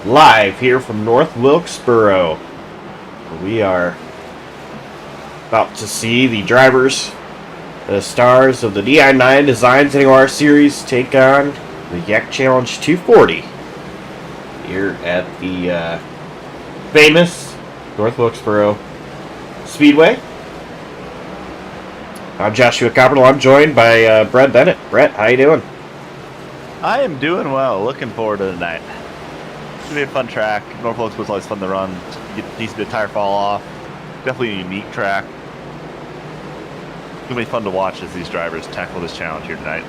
live here from North Wilkesboro. We are about to see the drivers, the stars of the Di9 Designs NAOR Series take on the Yak Challenge 240 here at the famous North Wilkesboro Speedway. I'm Joshua Copperl. I'm joined by Brett Bennett. Brett, how you doing? I am doing well. Looking forward to tonight. It's going to be a fun track. North Wilkesboro's always fun to run. Get a decent bit of tire fall off. Definitely a unique track. It's going to be fun to watch as these drivers tackle this challenge here tonight.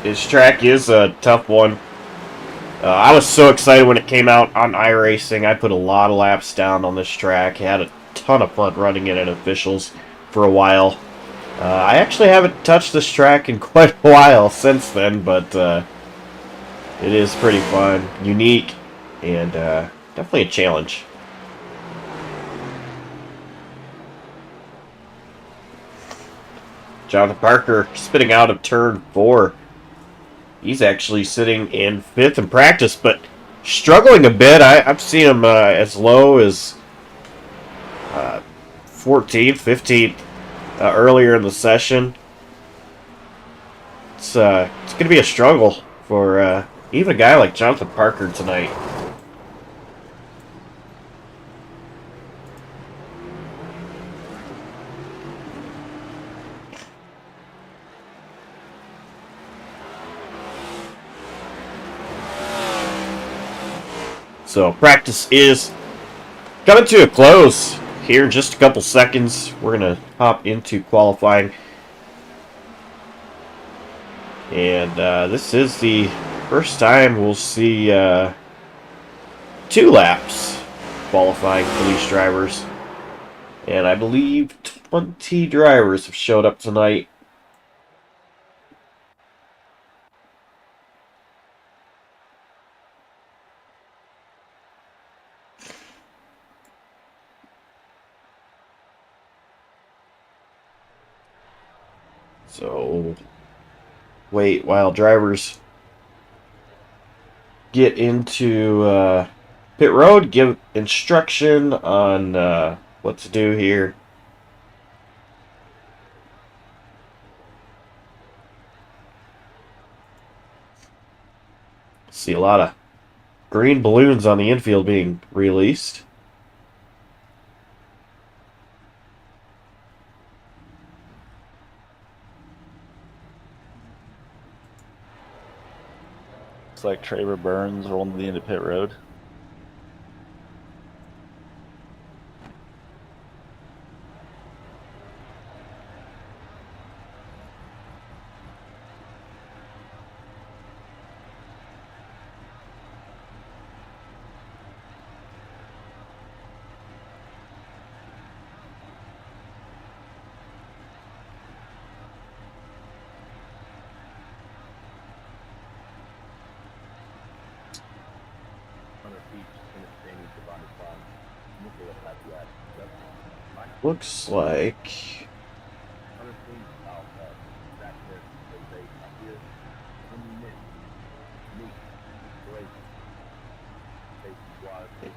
This track is a tough one. I was so excited when it came out on iRacing. I put a lot of laps down on this track. Had a ton of fun running it at officials for a while. I actually haven't touched this track in quite a while since then, but it is pretty fun, unique, and definitely a challenge. Jonathan Parker spitting out of turn 4. He's actually sitting in 5th in practice, but struggling a bit. I've seen him as low as 14th, 15th earlier in the session. It's going to be a struggle for even a guy like Jonathan Parker tonight. So practice is coming to a close here in just a couple seconds. We're going to hop into qualifying. And this is the first time we'll see 2 laps qualifying for these drivers. And I believe 20 drivers have showed up tonight. So, wait while drivers get into pit road, give instruction on what to do here. See a lot of green balloons on the infield being released. Looks like Traver Burns rolling to the end of pit road. Looks like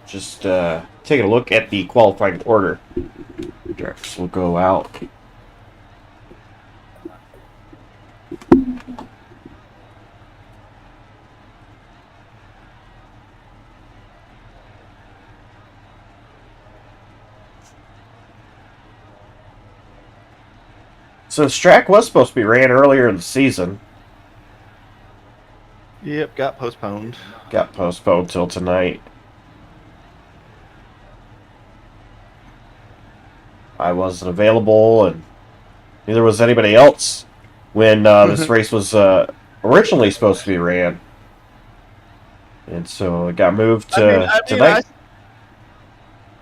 just taking a look at the qualifying order. Drivers will go out. So this track was supposed to be ran earlier in the season. Yep, got postponed. Got postponed till tonight. I wasn't available, and neither was anybody else when this race was originally supposed to be ran. And so it got moved to tonight.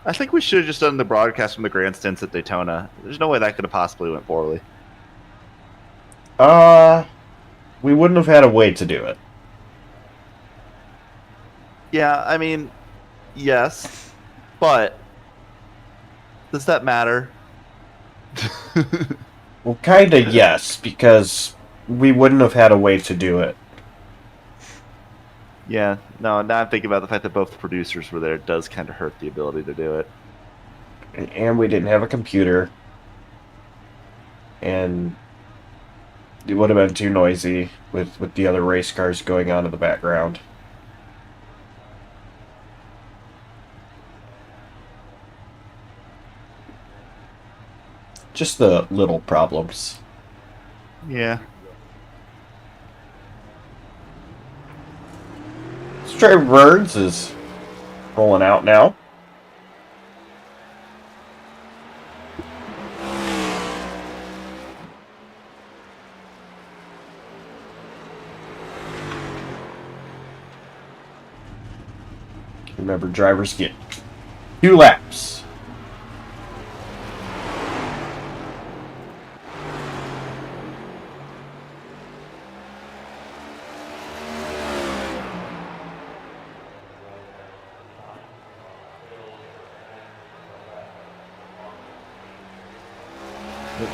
I think we should have just done the broadcast from the grandstands at Daytona. There's no way that could have possibly went poorly. We wouldn't have had a way to do it. Yeah, I mean, yes, but does that matter? Well, kinda yes, because we wouldn't have had a way to do it. Yeah, no, now I'm thinking about the fact that both the producers were there. It does kind of hurt the ability to do it. And we didn't have a computer. And it would have been too noisy with the other race cars going on in the background. Just the little problems. Yeah. Trevor Burns is rolling out now. Remember, drivers get 2 laps.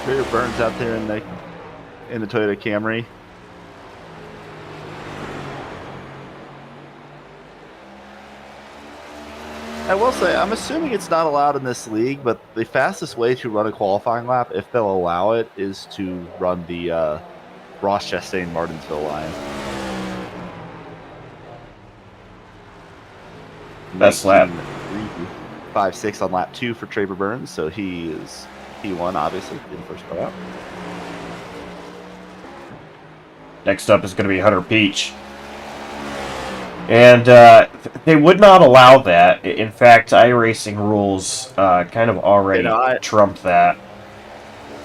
Trevor Burns out there in the Toyota Camry. I will say, I'm assuming it's not allowed in this league, but the fastest way to run a qualifying lap, if they'll allow it, is to run the Ross Chastain Martinsville line. Best lap. 5.6 on lap 2 for Trevor Burns, so he won, obviously, in the first go out. Next up is going to be Hunter Peach. And they would not allow that. In fact, iRacing rules kind of already trumped that.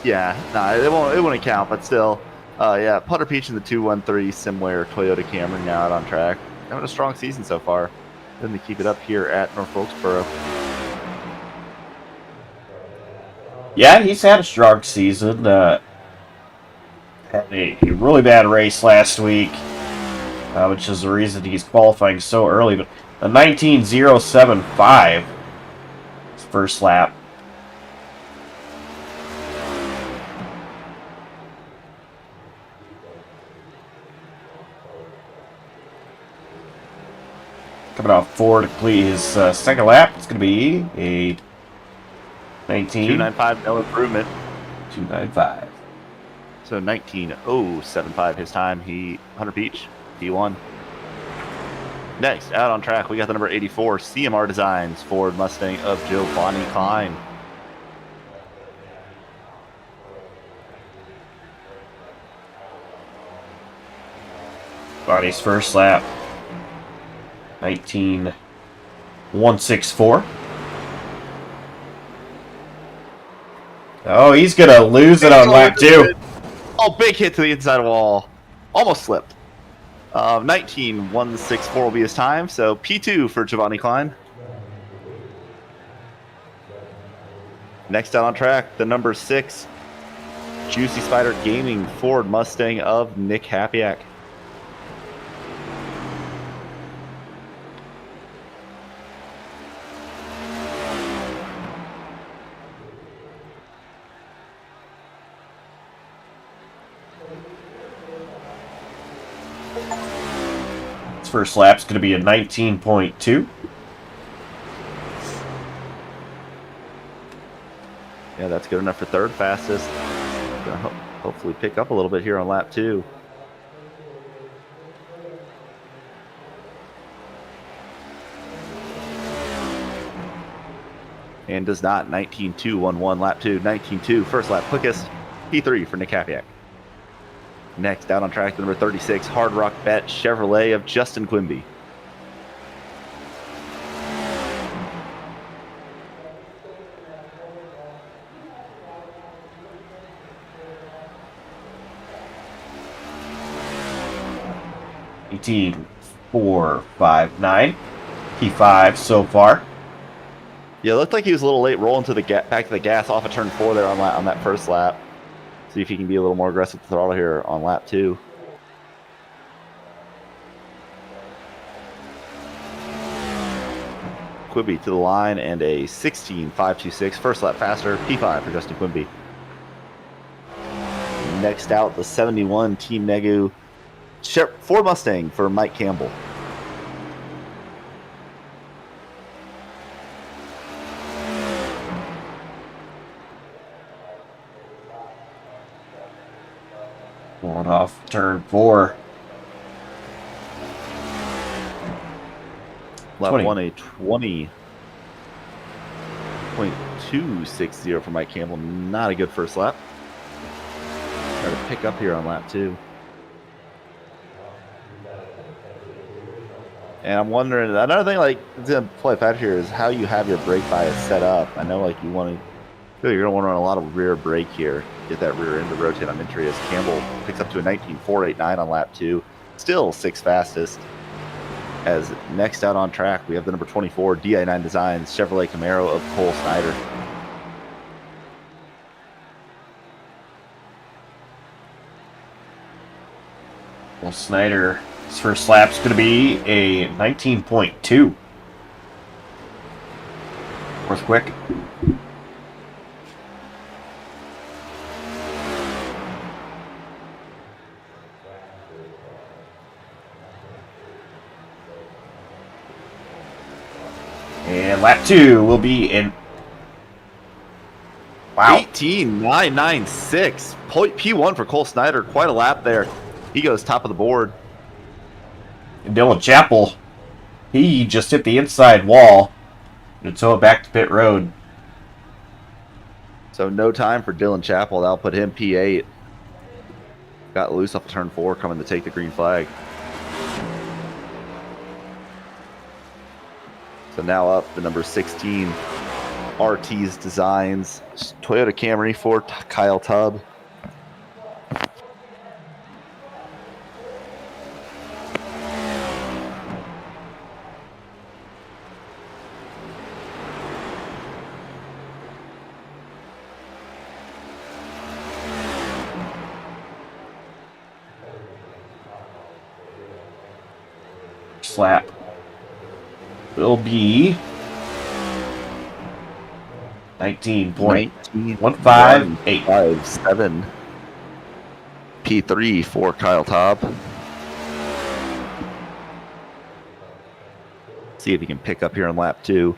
Yeah, no, it wouldn't count, but still. Yeah, Hunter Peach in the 213 similar Toyota Camry now out on track. Having a strong season so far. Then they keep it up here at North Wilkesboro. Yeah, he's had a strong season. Had a really bad race last week, which is the reason he's qualifying so early. But a 19.075 his first lap. Coming off 4 to complete his second lap. It's going to be a 295, no improvement. 295. So 19.075 his time. Hunter Peach, he won. Next, out on track, we got the number 84 CMR Designs Ford Mustang of Giovanni Klein. Bonnie's first lap. 19.164. Oh, he's going to lose it on lap 2. Oh, big hit to the inside wall. Almost slipped. 19.164 will be his time, so P2 for Giovanni Klein. Next out on track, the number 6 Juicy Spider Gaming Ford Mustang of Nick Hapiak. First lap's going to be a 19.2. Yeah, that's good enough for third fastest. Gonna hopefully pick up a little bit here on lap 2. And does not. 19.211 lap 2. 19.2 first lap quickest. P3 for Nick Hapiak. Next, out on track, the number 36, Hard Rock Bet Chevrolet of Justin Quimby. $18.459. P5 so far. Yeah, it looked like he was a little late rolling to the back to the gas off of turn 4 there on that first lap. See if he can be a little more aggressive with the throttle here on lap 2. Quimby to the line and a 16.526 first lap faster, P5 for Justin Quimby. Next out, the 71 Team Negu Ford Mustang for Mike Campbell. off turn 4. Lap 20. 1, a 20.260 for Mike Campbell. Not a good first lap. Try to pick up here on lap 2. And I'm wondering, another thing like it's gonna play a factor here is how you have your brake bias set up. I know like you want to, you're gonna want to run a lot of rear brake here, get that rear end to rotate. I'm intrigued as Campbell picks up to a 19.489 on lap 2, still 6th fastest. As next out on track, we have the number 24 Di9 Designs Chevrolet Camaro of Cole Snyder. Well, Snyder, his first lap's going to be a 19.2. Fourth quick. And lap 2 will be in. Wow. 18.996. P1 for Cole Snyder. Quite a lap there. He goes top of the board. And Dylan Chappell, he just hit the inside wall to tow it back to pit road. So no time for Dylan Chappell. That'll put him P8. Got loose off turn 4, coming to take the green flag. So now up the number 16 RT's Designs Toyota Camry for Kyle Tubb. Slap will be 19.158. 7 P3 for Kyle Tubb. See if he can pick up here on lap 2.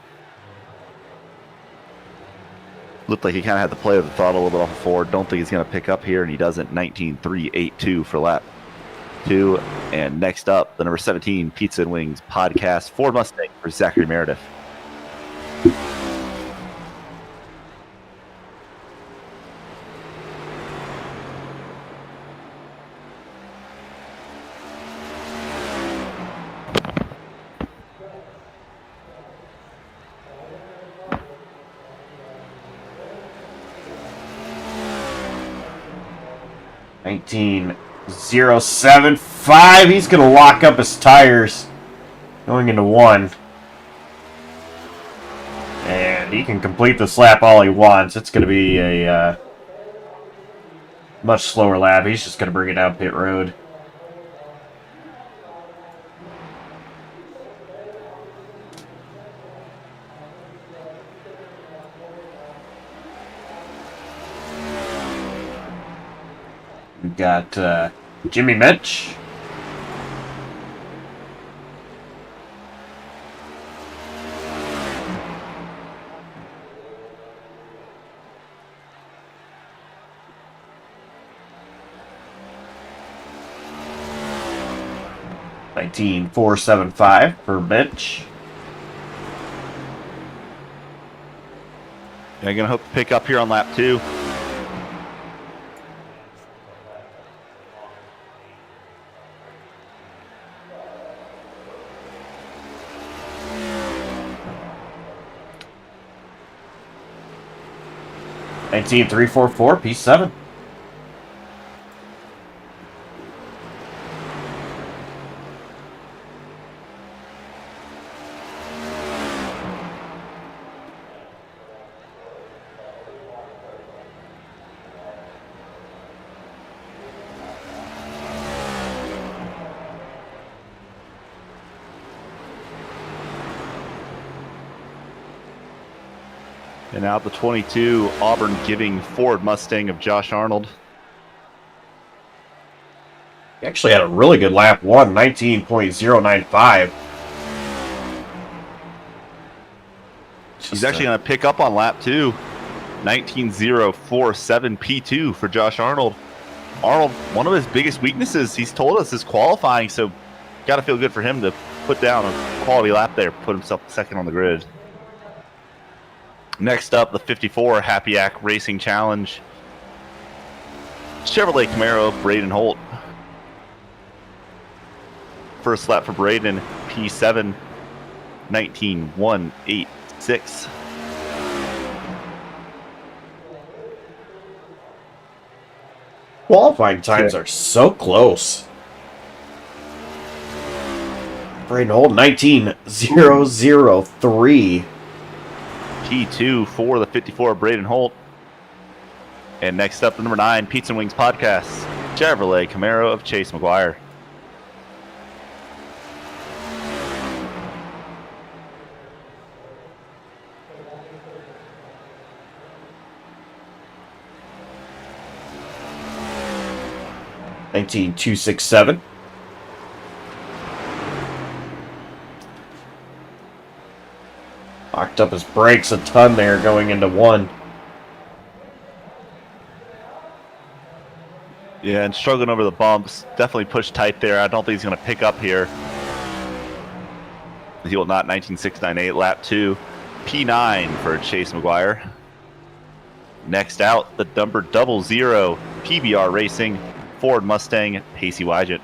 Looked like he kind of had to play with the throttle a little bit off of forward. Don't think he's going to pick up here, and he doesn't. 19.382 for lap 2. And next up, the number 17 Pizza and Wings Podcast Ford Mustang for Zachary Meredith. .075. He's going to lock up his tires going into 1. And he can complete this lap all he wants. It's going to be a much slower lap. He's just going to bring it down pit road. We've got Jimmy Mensch. $19,475 for Mensch. Yeah, gonna hope to pick up here on lap 2. $19,344 P7. And out the 22 Auburn Giving Ford Mustang of Josh Arnold. He actually had a really good lap 1, 19.095. He's actually going to pick up on lap 2. 19.047 P2 for Josh Arnold. Arnold, one of his biggest weaknesses, he's told us, is qualifying, so got to feel good for him to put down a quality lap there, put himself second on the grid. Next up, the 54 Happy Act Racing Challenge. Chevrolet Camaro, Braden Holt. First lap for Braden, P7, 19.186. Qualifying times are so close. Braden Holt, 19.003. P2 for the 54 Braden Holt. And next up, the number 9 Pizza and Wings Podcast, Chevrolet Camaro of Chase McGuire. $19,267. Locked up his brakes a ton there going into one. Yeah, and struggling over the bumps. Definitely pushed tight there. I don't think he's going to pick up here. He will not. 19.698, lap 2. P9 for Chase McGuire. Next out, the number 00 PBR Racing Ford Mustang Pacey Wygent.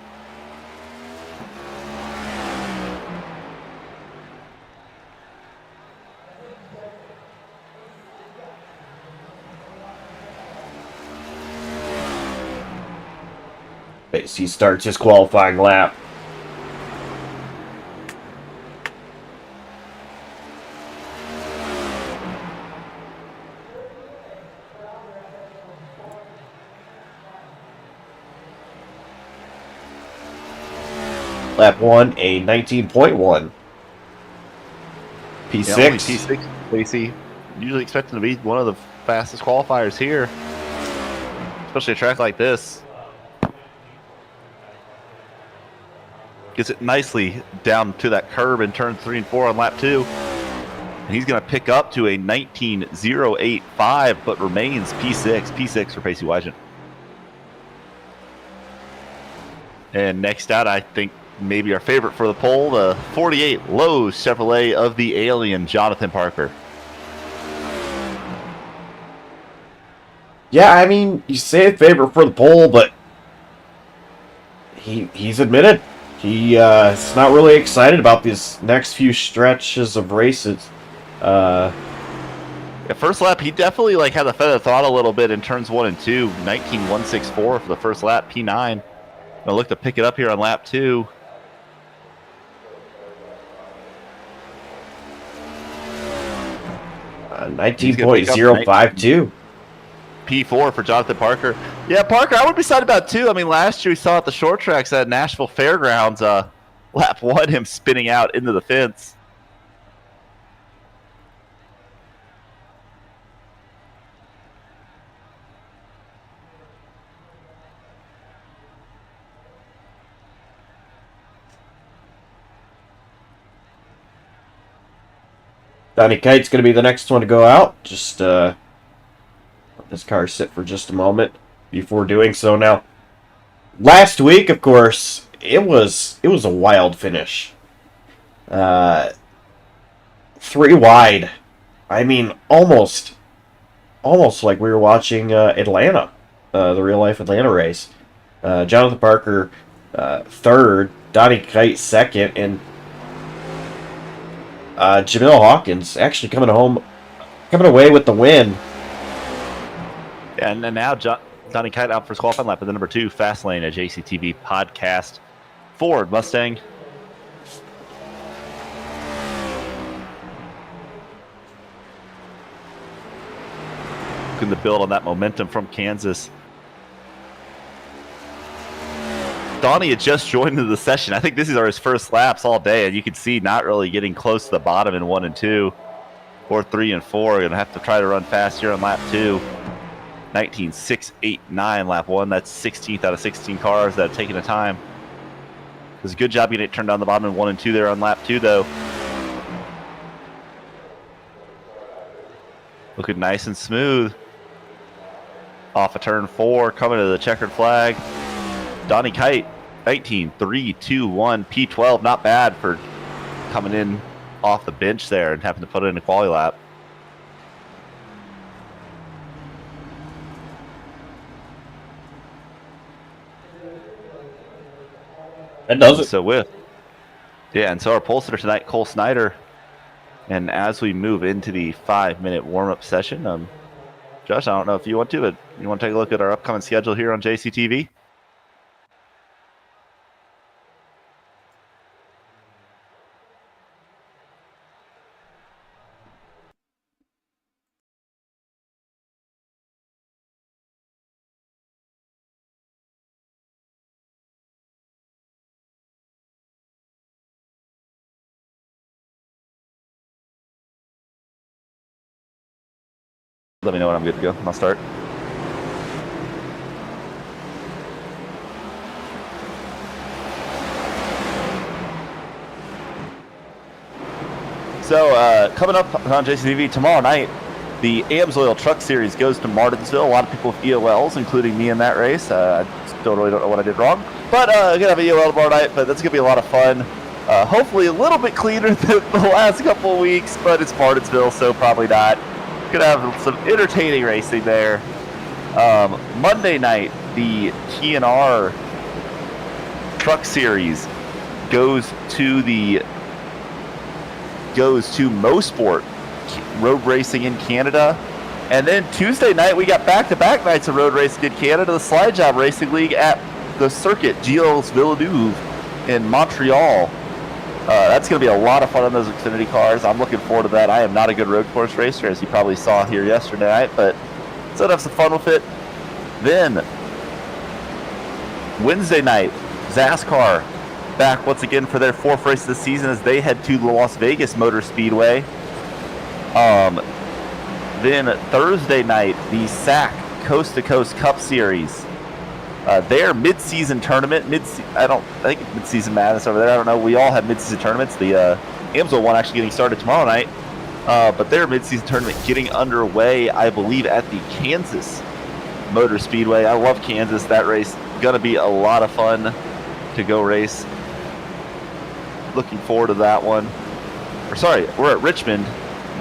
He starts his qualifying lap. Lap 1, a 19.1. P6. Yeah, only P6, Pacey. Usually expecting to be one of the fastest qualifiers here, especially a track like this. Gets it nicely down to that curb in turn 3 and 4 on lap 2. And he's going to pick up to a 19.085, but remains P6 for Pacey Wygent. And next out, I think maybe our favorite for the poll, the 48 Lowe's Chevrolet of the Alien, Jonathan Parker. Yeah, I mean, you say a favorite for the poll, but he's admitted he's not really excited about these next few stretches of races. At first lap, he definitely had the feather thought a little bit in turns 1 and 2. 19.164 for the first lap, P9. Gonna look to pick it up here on lap 2. 19.052. P4 for Jonathan Parker. Yeah, Parker, I would be excited about too. I mean, last year we saw at the short tracks at Nashville Fairgrounds, lap 1, him spinning out into the fence. Donnie Kite's going to be the next one to go out. Just let this car sit for just a moment before doing so. Now, last week, of course, it was a wild finish. 3 wide. I mean, almost like we were watching Atlanta, the real life Atlanta race. Jonathan Parker third, Donnie Kite second, and Jamil Hawkins actually coming away with the win. And now Donnie Kite out for his qualifying lap at the number 2 Fast Lane at JCTV podcast. Ford Mustang. Looking to build on that momentum from Kansas. Donnie had just joined into the session. I think this is his first laps all day, and you can see not really getting close to the bottom in 1 and 2. Or 3 and 4. Going to have to try to run fast here on lap 2. 19.689 lap 1. That's 16th out of 16 cars that have taken the time. It was a good job getting it turned down the bottom in 1 and 2 there on lap 2, though. Looking nice and smooth. Off of turn 4, coming to the checkered flag. Donnie Kite, 19, 3, 2, 1, P12. Not bad for coming in off the bench there and having to put it in a quali lap. That does it. So our pole sitter tonight, Cole Snyder. And as we move into the 5-minute warm-up session, Josh, I don't know if you want to, but you want to take a look at our upcoming schedule here on JCTV? Let me know when I'm good to go. I'll start. So coming up on JCTV tomorrow night, the AmsOil Truck Series goes to Martinsville. A lot of people with EOLs, including me in that race. I still really don't know what I did wrong. But I'm going to have an EOL tomorrow night, but that's going to be a lot of fun. Hopefully a little bit cleaner than the last couple of weeks, but it's Martinsville, so probably not. Going to have some entertaining racing there. Monday night, the TNR Truck Series goes to Mosport road racing in Canada. And then Tuesday night, we got back-to-back nights of road racing in Canada. The Slide Job Racing League at the circuit, Gilles Villeneuve in Montreal. That's going to be a lot of fun on those Xfinity cars. I'm looking forward to that. I am not a good road course racer, as you probably saw here yesterday night, but so have some fun with it. Then, Wednesday night, XASCAR back once again for their 4th race of the season as they head to the Las Vegas Motor Speedway. Then Thursday night, the SAAC Coast to Coast Cup Series. Their mid-season tournament, I think it's mid-season madness over there. I don't know. We all have mid-season tournaments. The AmsOil one actually getting started tomorrow night. But their mid-season tournament getting underway, I believe, at the Kansas Motor Speedway. I love Kansas. That race going to be a lot of fun to go race. Looking forward to that one. We're at Richmond,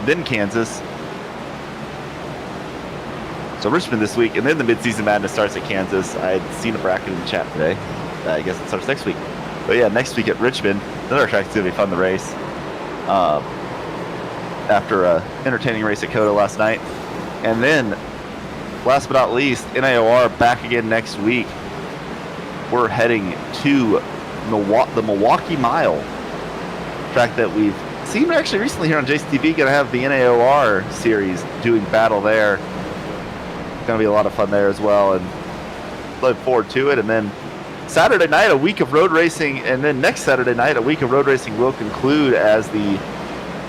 then Kansas. So Richmond this week, and then the mid-season madness starts at Kansas. I had seen a bracket in the chat today. I guess it starts next week. But yeah, next week at Richmond, another track is going to be fun to race. After an entertaining race at Coda last night. And then, last but not least, NAOR back again next week. We're heading to the Milwaukee Mile, track that we've seen actually recently here on JCTV. Going to have the NAOR series doing battle there. Going to be a lot of fun there as well, and looking forward to it. And then Saturday night, a week of road racing, and then next Saturday night, a week of road racing will conclude as the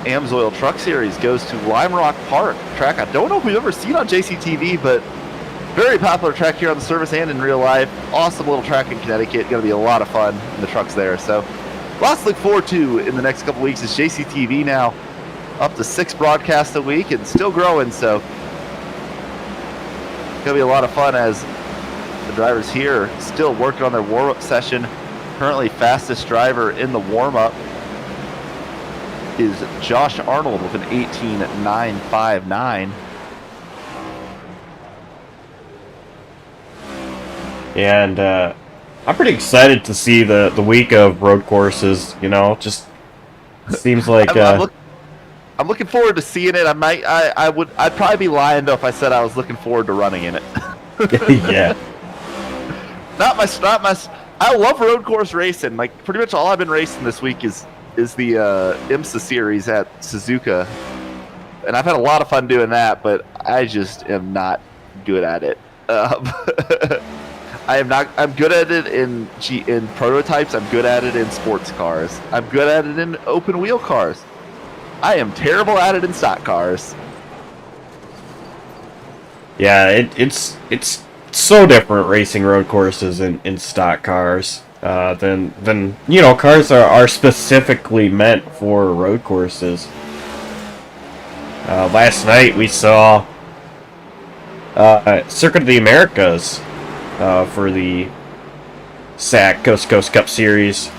AmsOil Truck Series goes to Lime Rock Park, track I don't know if we've ever seen on JCTV, but very popular track here on the service and in real life. Awesome little track in Connecticut. Going to be a lot of fun, and the truck's there. So lots to look forward to in the next couple weeks. As JCTV now up to 6 broadcasts a week and still growing, so going to be a lot of fun as the drivers here still working on their warm-up session. Currently fastest driver in the warm-up is Josh Arnold with an 18.959. And I'm pretty excited to see the week of road courses. You know, just seems like I'm looking forward to seeing it. I'd probably be lying though if I said I was looking forward to running in it. Yeah. I love road course racing. Like pretty much all I've been racing this week is the IMSA series at Suzuka, and I've had a lot of fun doing that. But I just am not good at it. I'm good at it in prototypes. I'm good at it in sports cars. I'm good at it in open wheel cars. I am terrible at it in stock cars. Yeah, it's so different racing road courses in stock cars than you know, cars are specifically meant for road courses. Last night we saw Circuit of the Americas for the SAAC Coast to Coast Cup Series.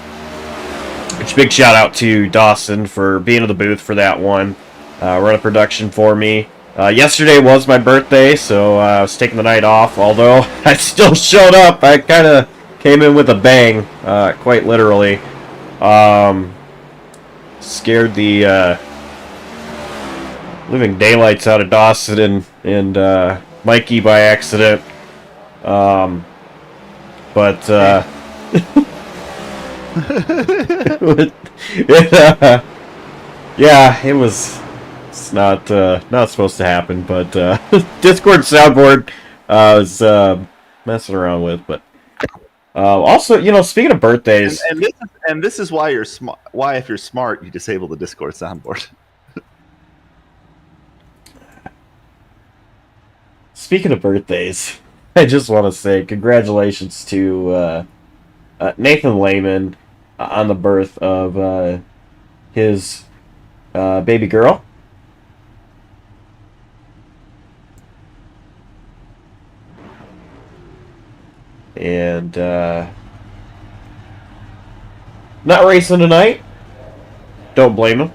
Which big shout out to Dawson for being in the booth for that one. Running production for me. Yesterday was my birthday, so I was taking the night off. Although I still showed up, I kind of came in with a bang, quite literally. Scared the living daylights out of Dawson and Mikey by accident. But yeah, it's not supposed to happen, but Discord soundboard was messing around with, but also, you know, speaking of birthdays, and this is why you're smart. Why, if you're smart, you disable the Discord soundboard. speaking of birthdays, I just want to say congratulations to Nathan Lehman on the birth of his baby girl. And not racing tonight. Don't blame him.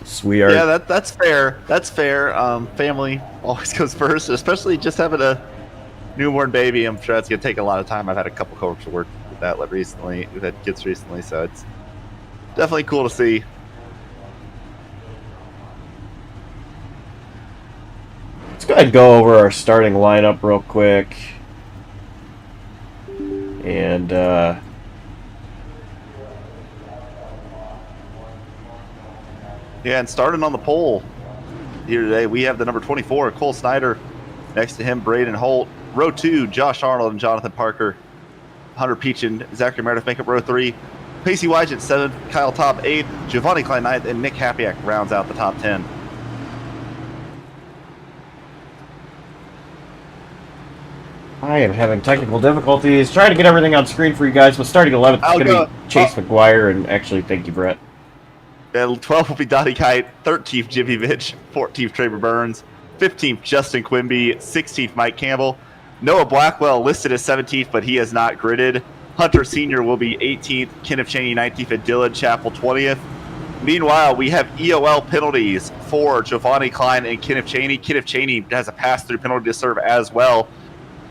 So we are. Yeah, that's fair. That's fair. Family always goes first, especially just having a newborn baby. I'm sure that's gonna take a lot of time. I've had a couple coworkers work with that recently. We've had kids recently, so it's definitely cool to see. Let's go ahead and go over our starting lineup real quick. And yeah, and starting on the pole here today, we have the number 24, Cole Snyder. Next to him, Braden Holt. Row 2, Josh Arnold and Jonathan Parker. Hunter Peach and Zachary Meredith make up row 3. Pacey Wygent 7th, Kyle Top 8th, Giovanni Klein 9th, and Nick Hapiak rounds out the top 10. I am having technical difficulties trying to get everything on screen for you guys, but starting 11th is going to be Chase McGuire, and actually, thank you, Brett. And 12th will be Dottie Kite, 13th Jimmy Vitch, 14th Traver Burns, 15th Justin Quimby, 16th Mike Campbell. Noah Blackwell listed as 17th, but he has not gridded. Hunter Sr. will be 18th, Kenneth Cheney 19th, and Dylan Chappell 20th. Meanwhile, we have EOL penalties for Giovanni Klein and Kenneth Cheney. Kenneth Cheney has a pass-through penalty to serve as well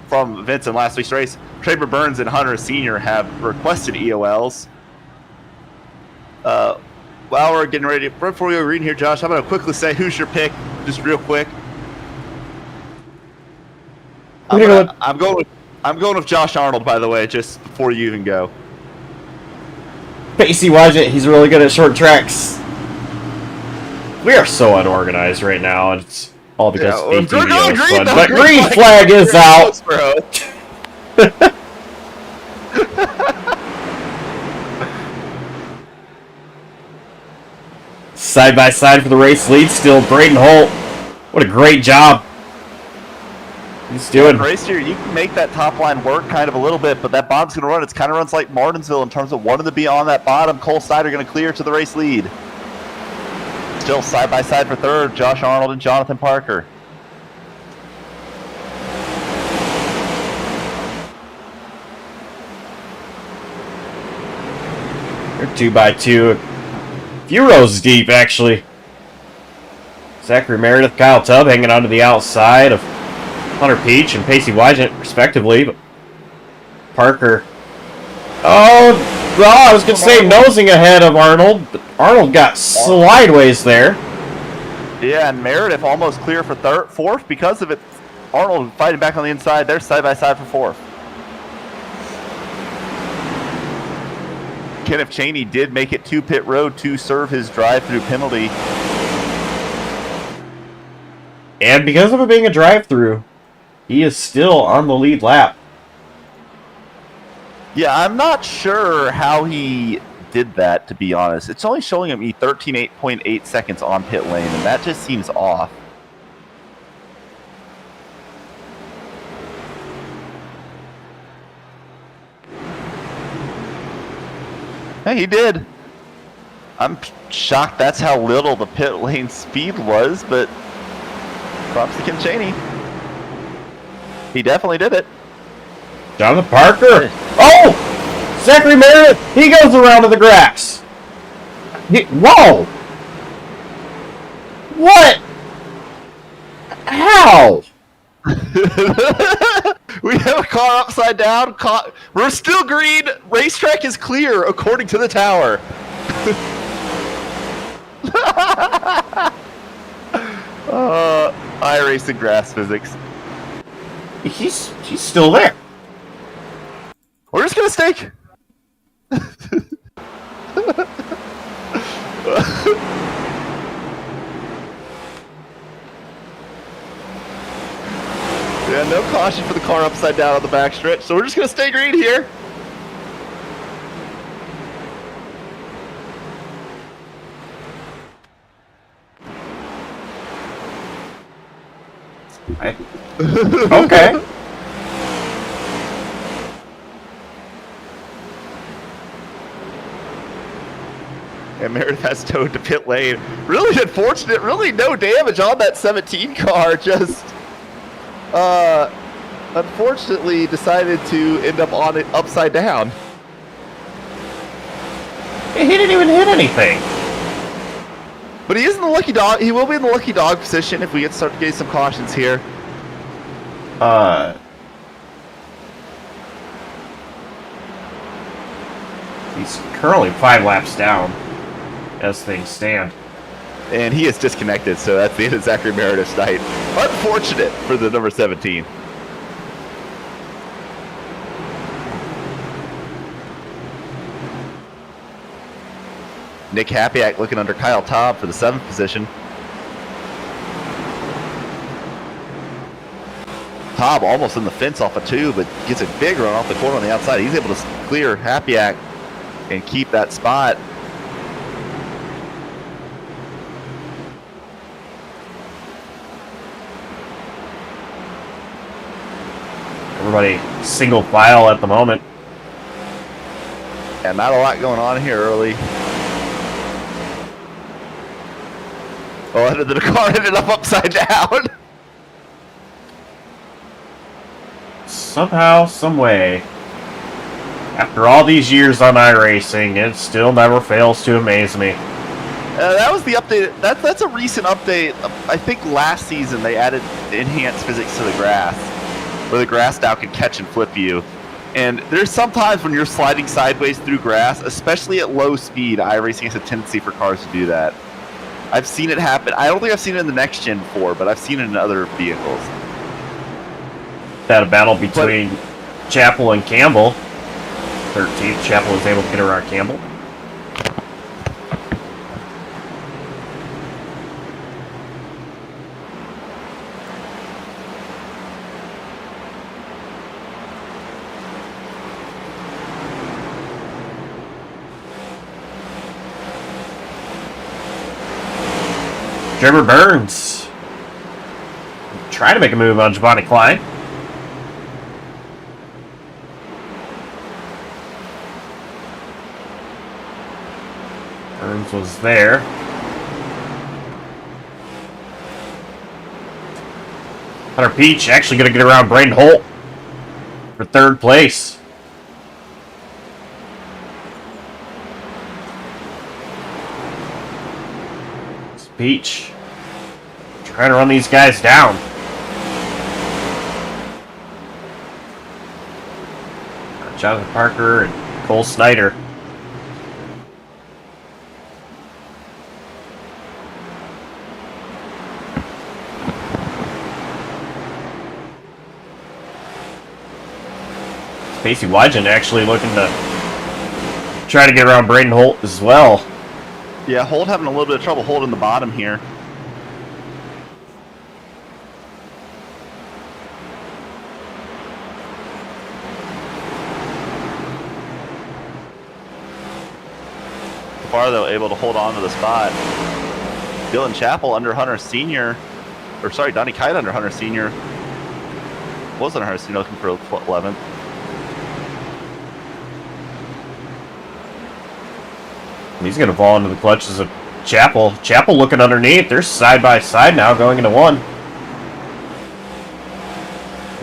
from Vince in last week's race. Traver Burns and Hunter Sr. have requested EOLs. While we're getting ready, before we go reading here, Josh, I'm going to quickly say who's your pick, just real quick. I'm going with Josh Arnold, by the way, just before you even go. Pacey Wygent, he's really good at short tracks. We are so unorganized right now, and it's all because ATV was fun. But green flag is out. Side by side for the race lead still, Braden Holt. What a great job he's doing. Race here, you can make that top line work kind of a little bit, but that bottom's going to run. It's kind of runs like Martinsville in terms of wanting to be on that bottom. Cole Snyder going to clear to the race lead. Still side by side for third, Josh Arnold and Jonathan Parker. They're 2x2. A few rows deep, actually. Zachary Meredith, Kyle Tubb hanging onto the outside of Hunter Peach and Pacey Wygent, respectively. But Parker. Oh, well, I was going to say nosing ahead of Arnold, but Arnold got slideways there. Yeah, and Meredith almost clear for fourth because of it. Arnold fighting back on the inside. They're side by side for fourth. Kenneth Cheney did make it to pit road to serve his drive-through penalty. And because of it being a drive-through, he is still on the lead lap. Yeah, I'm not sure how he did that, to be honest. It's only showing him 13.8 seconds on pit lane, and that just seems off. Hey, he did. I'm shocked that's how little the pit lane speed was, but Props to Kim Chaney. He definitely did it. Jonathan Parker. Oh! Zachary Meredith. He goes around to the grass. Whoa! What? How? We have a car upside down. We're still green. Racetrack is clear, according to the tower. iRacing grass physics. He's still there. We're just gonna stake. Yeah, no caution for the car upside down on the backstretch, so we're just gonna stay green here. Okay. And Meredith has towed to pit lane. Really unfortunate, really no damage on that 17 car, just unfortunately decided to end up on it upside down. He didn't even hit anything. But he is in the lucky dog. He will be in the lucky dog position if we start getting some cautions here. He's currently 5 laps down as things stand. And he is disconnected, so that's the end of Zachary Meredith's night. Unfortunate for the number 17. Nick Hapiak looking under Kyle Taub for the 7th position. Taub almost in the fence off of 2, but gets a big run off the corner on the outside. He's able to clear Hapiak and keep that spot. Everybody single file at the moment. And not a lot going on here early. Oh, the car ended up upside down. Somehow, some way, after all these years on iRacing, it still never fails to amaze me. That was the update. That's a recent update. I think last season they added enhanced physics to the grass, where the grass now can catch and flip you. And there's sometimes when you're sliding sideways through grass, especially at low speed, iRacing has a tendency for cars to do that. I've seen it happen. I don't think I've seen it in the next Gen 4, but I've seen it in other vehicles. Had a battle between Chappell and Campbell. 13th, Chappell was able to get around Campbell. Trevor Burns trying to make a move on Giovanni Klein. Burns was there. Hunter Peach actually going to get around Braden Holt for 3rd place. Peach trying to run these guys down. Jonathan Parker and Cole Snyder. Spacey Wygen actually looking to try to get around Braden Holt as well. Yeah, Holt having a little bit of trouble holding the bottom here. So far, though, able to hold on to the spot. Dylan Chappell under Hunter Sr. Or, sorry, Donnie Kite under Hunter Sr. Was under Hunter Sr. looking for 11th. He's going to fall into the clutches of Chappell. Chappell looking underneath. They're side by side now going into 1.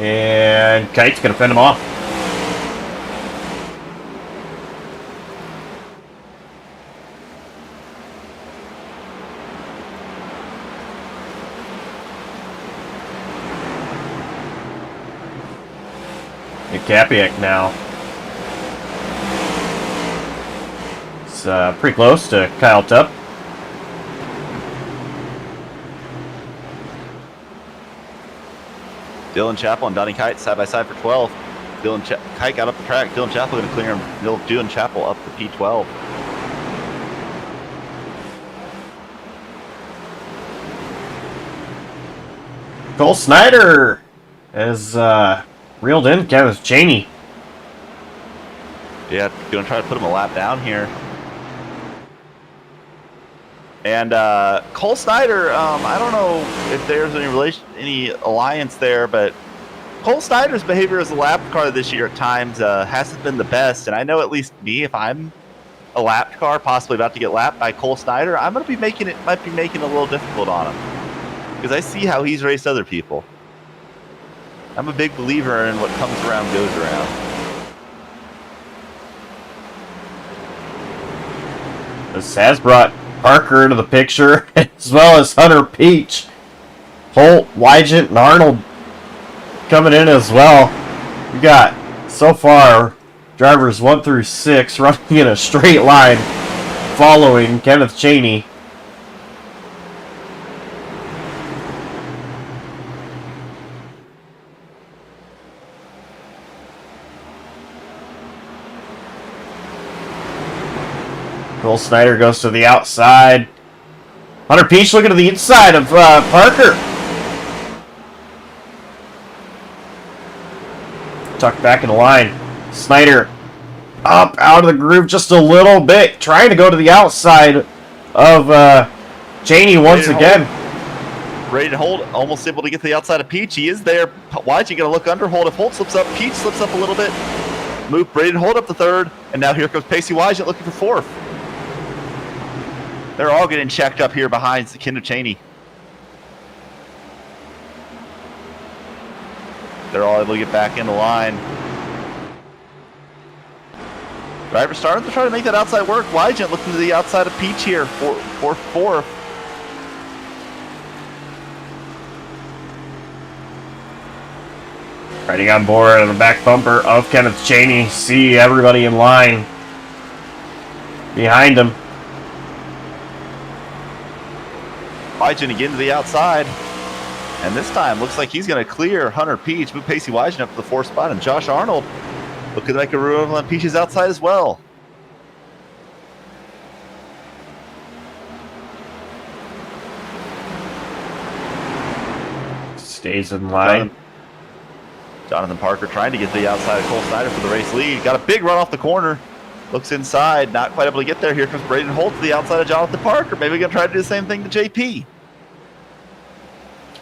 And Kite's going to fend him off. And Capiak now. It's pretty close to Kyle Tupp. Dylan Chappell and Donnie Kite side by side for 12. Kite got up the track. Dylan Chappell going to clear him. Dylan Chappell up the P12. Cole Snyder has reeled in Kenneth Cheney. Yeah, going to try to put him a lap down here. And Cole Snyder, I don't know if there's any alliance there, but Cole Snyder's behavior as a lap car this year at times hasn't been the best. And I know at least me, if I'm a lap car possibly about to get lapped by Cole Snyder, I'm going to be making it a little difficult on him because I see how he's raced other people. I'm a big believer in what comes around goes around. This has brought Parker into the picture, as well as Hunter Peach. Holt, Wygant, and Arnold coming in as well. We got, so far, drivers 1 through 6 running in a straight line following Kenneth Cheney. Cole Snyder goes to the outside. Hunter Peach looking to the inside of Parker. Tucked back in the line. Snyder up out of the groove just a little bit. Trying to go to the outside of Cheney once again. Ready to hold. Almost able to get to the outside of Peach. He is there. Why'd you going to look under hold? If Holt slips up, Peach slips up a little bit. Move Braden Holt up the third. And now here comes Pacey Wygant looking for fourth. They're all getting checked up here behind Kenneth Cheney. They're all able to get back in the line. Driver starting to try to make that outside work. Wygant looking to the outside of Peach here for fourth. Riding on board on the back bumper of Kenneth Cheney. See everybody in line behind him. Wygant again to the outside. And this time looks like he's going to clear Hunter Peach, move Pacey Wygant up to the fourth spot, and Josh Arnold looking like a ruin on Peach's outside as well. Stays in line. Jonathan Parker trying to get to the outside of Cole Snyder for the race lead. Got a big run off the corner. Looks inside, not quite able to get there. Here comes Braden Holt to the outside of Jonathan Parker. Maybe going to try to do the same thing to JP.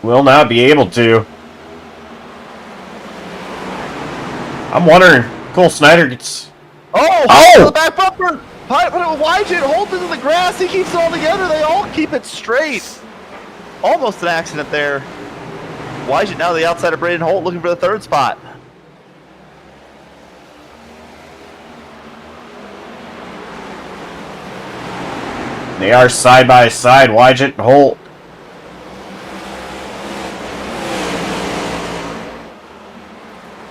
Will not be able to. I'm wondering, Cole Snyder gets... Oh! The back bumper! Wygant Holt into the grass. He keeps it all together. They all keep it straight. Almost an accident there. Wygant now to the outside of Braden Holt looking for the third spot. They are side by side, Wygant and Holt.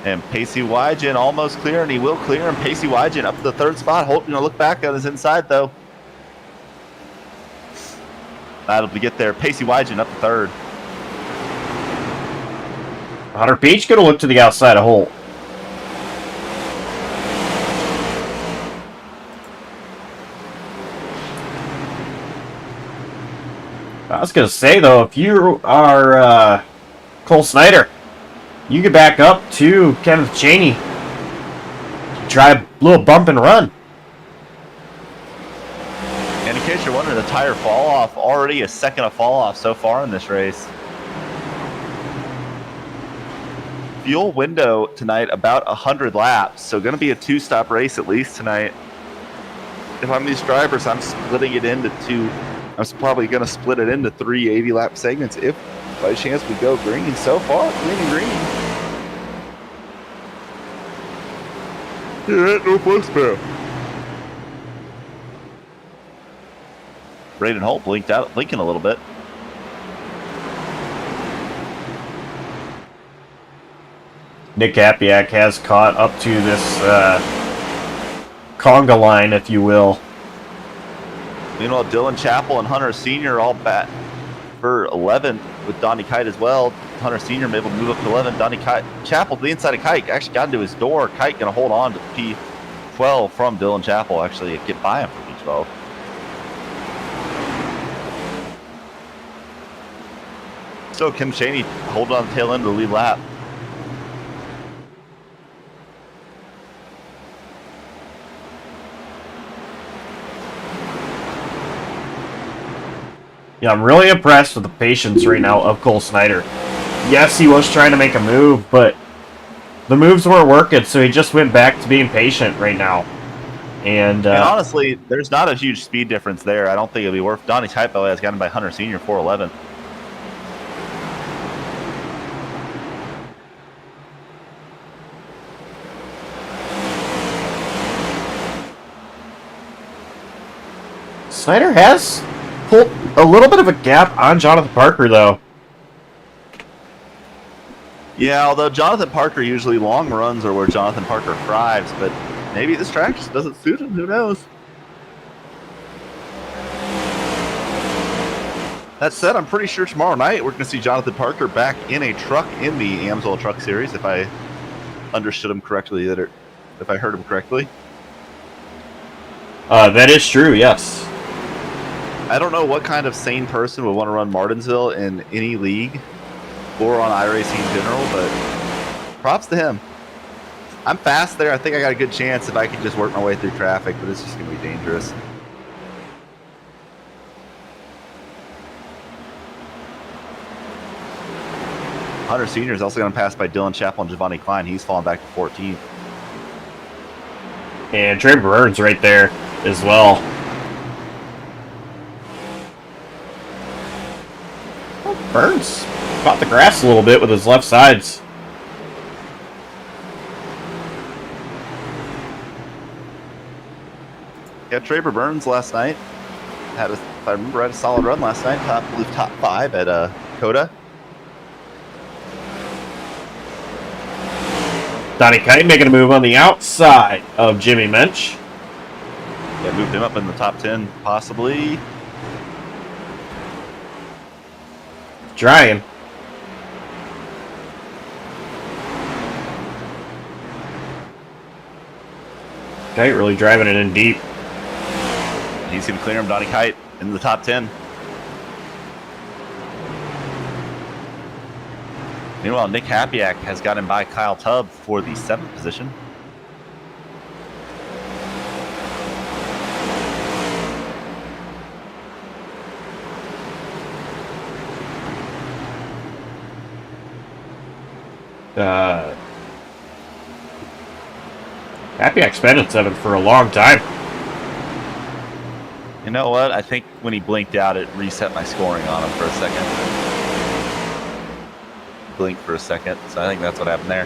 And Pacey Wygant almost clear, and he will clear. And Pacey Wygant up to the third spot. Holt going to look back on his inside, though. Not able to get there. Pacey Wygant up to third. Hunter Peach going to look to the outside of Holt. I was going to say, though, if you are Cole Snyder, you get back up to Kenneth Cheney. Try a little bump and run. And in case you're wondering, the tire fall off, already a second of fall off so far in this race. Fuel window tonight about 100 laps, so going to be a two-stop race at least tonight. If I'm these drivers, I'm splitting it into two. I'm probably going to split it into 3 80-lap segments if by chance we go green. So far, green and green. You're at Northwestboro. Braden Holt blinking a little bit. Nick Apiak has caught up to this conga line, if you will. Meanwhile, Dylan Chappell and Hunter Sr. all bat for 11 with Donnie Kite as well. Hunter Sr. able to move up to 11. Donnie Chappell to the inside of Kite. Actually got into his door. Kite going to hold on to P12 from Dylan Chappell. Actually get by him for P12. So Kim Chaney holding on the tail end of the lead lap. Yeah, I'm really impressed with the patience right now of Cole Snyder. Yes, he was trying to make a move, but the moves weren't working, so he just went back to being patient right now. And honestly, there's not a huge speed difference there. I don't think it'll be worth. Donnie Typo has gotten by Hunter Sr. 411. Snyder has pulled a little bit of a gap on Jonathan Parker, though. Yeah, although Jonathan Parker usually long runs are where Jonathan Parker thrives, but maybe this track just doesn't suit him. Who knows? That said, I'm pretty sure tomorrow night we're going to see Jonathan Parker back in a truck in the AmsOil Truck Series, if I understood him correctly, if I heard him correctly. That is true, yes. I don't know what kind of sane person would want to run Martinsville in any league or on iRacing in general, but props to him. I'm fast there. I think I got a good chance if I could just work my way through traffic, but it's just going to be dangerous. Hunter Sr. is also going to pass by Dylan Chappell and Giovanni Klein. He's fallen back to 14th. And Trey Burns right there as well. Oh, Burns caught the grass a little bit with his left sides. Yeah, Traber Burns last night had, if I remember, had a solid run last night. I believe top 5 at Coda. Donnie Kite making a move on the outside of Jimmy Mensch. Yeah, moved him up in the top 10, possibly. Trying. Kite really driving it in deep. He's going to clear him, Donnie Kite, in the top 10. Meanwhile, Nick Hapiak has got him by Kyle Tubb for the 7th position. Hapiak's been in 7th for a long time. You know what? I think when he blinked out, it reset my scoring on him for a second. Blink for a second, so I think that's what happened there.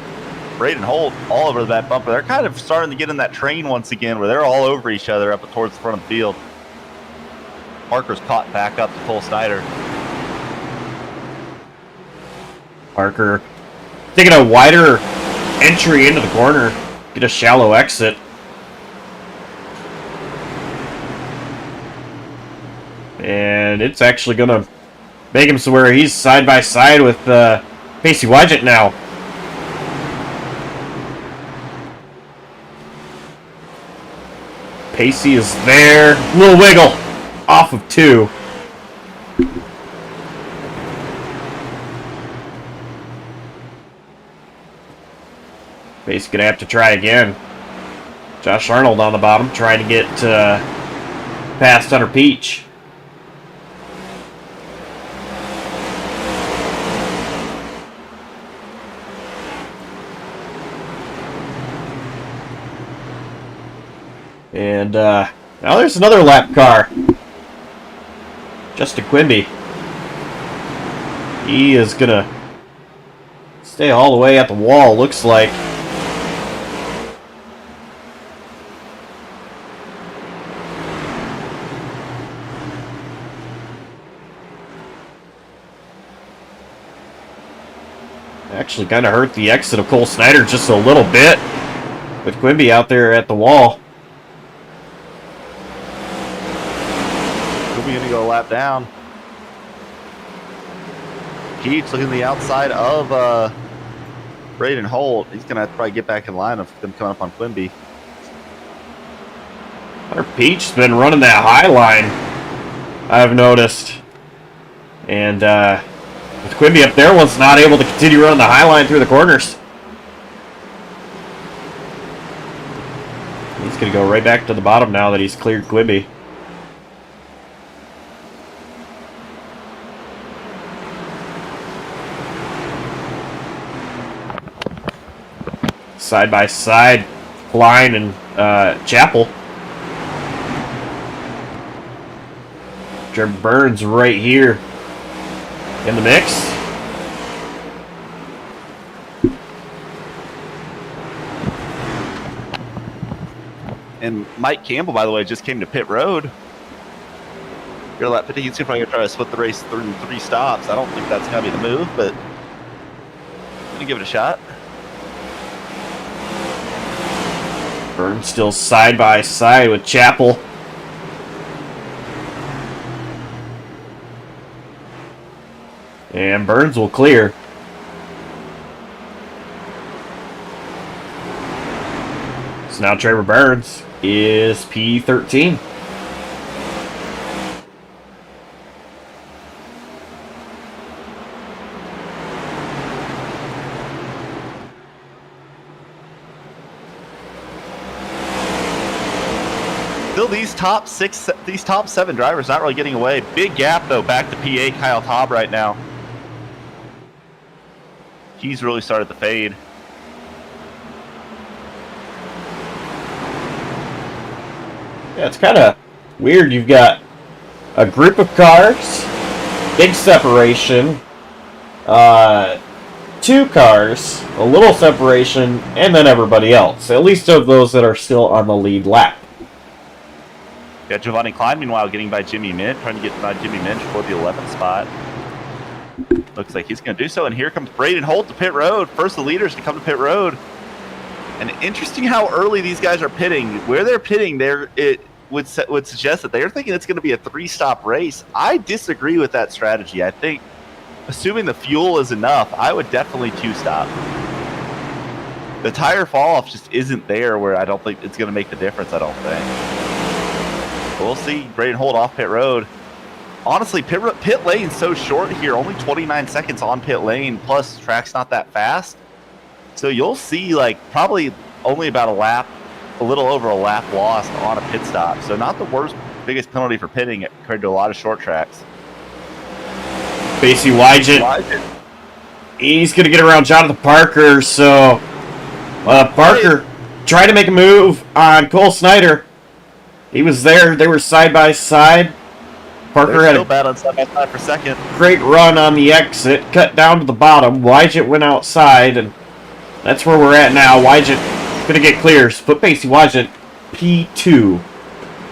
Braden Holt all over that bumper. They're kind of starting to get in that train once again where they're all over each other up towards the front of the field. Parker's caught back up to Cole Snyder. Parker taking a wider entry into the corner, get a shallow exit. And it's actually going to make him so where he's side by side with Pacey Wygant now. Pacey is there. Little wiggle off of 2. Pacey gonna have to try again. Josh Arnold on the bottom trying to get past Hunter Peach. And now there's another lap car. Justin Quimby. He is going to stay all the way at the wall, looks like. Actually kind of hurt the exit of Cole Snyder just a little bit with Quimby out there at the wall. Quimby gonna go a lap down. Keats looking to the outside of Braden Holt. He's gonna have to probably get back in line of them coming up on Quimby. Our Peach's been running that high line, I've noticed. And with Quimby up there, was not able to continue running the high line through the corners. He's going to go right back to the bottom now that he's cleared Quimby. Side by side, Klein and Chapel. Trevor Burns right here in the mix. And Mike Campbell, by the way, just came to pit road. You're lap 50. He's probably gonna try to split the race through 3 stops. I don't think that's gonna be the move, but I'm gonna give it a shot. Burns still side by side with Chapel. And Burns will clear. So now Trevor Burns is P13. Still, these top 7 drivers not really getting away. Big gap though, back to P8 Kyle Taub right now. He's really started to fade. Yeah, it's kind of weird. You've got a group of cars, big separation, 2 cars, a little separation, and then everybody else. At least of those that are still on the lead lap. Got Giovanni Klein, meanwhile, getting by Jimmy Mint, trying to get by Jimmy Mint for the 11th spot. Looks like he's going to do so, and here comes Braden Holt to pit road. First of the leaders to come to pit road. And interesting how early these guys are pitting. Where they're pitting, it would suggest that they're thinking it's going to be a 3-stop race. I disagree with that strategy. I think, assuming the fuel is enough, I would definitely 2-stop. The tire fall-off just isn't there where I don't think it's going to make the difference, I don't think. But we'll see. Braden Holt off pit road. Honestly, pit lane's so short here, only 29 seconds on pit lane, plus track's not that fast. So you'll see, like, probably only about a little over a lap lost on a pit stop. So not the biggest penalty for pitting compared to a lot of short tracks. Basie Wygent. He's going to get around Jonathan Parker, so Parker tried to make a move on Cole Snyder. He was there. They were side by side. Parker had still bad on side by side for second. Great run on the exit, cut down to the bottom. Wygent went outside, and that's where we're at now. Wygent gonna get clears. Put Basie Wygent P2.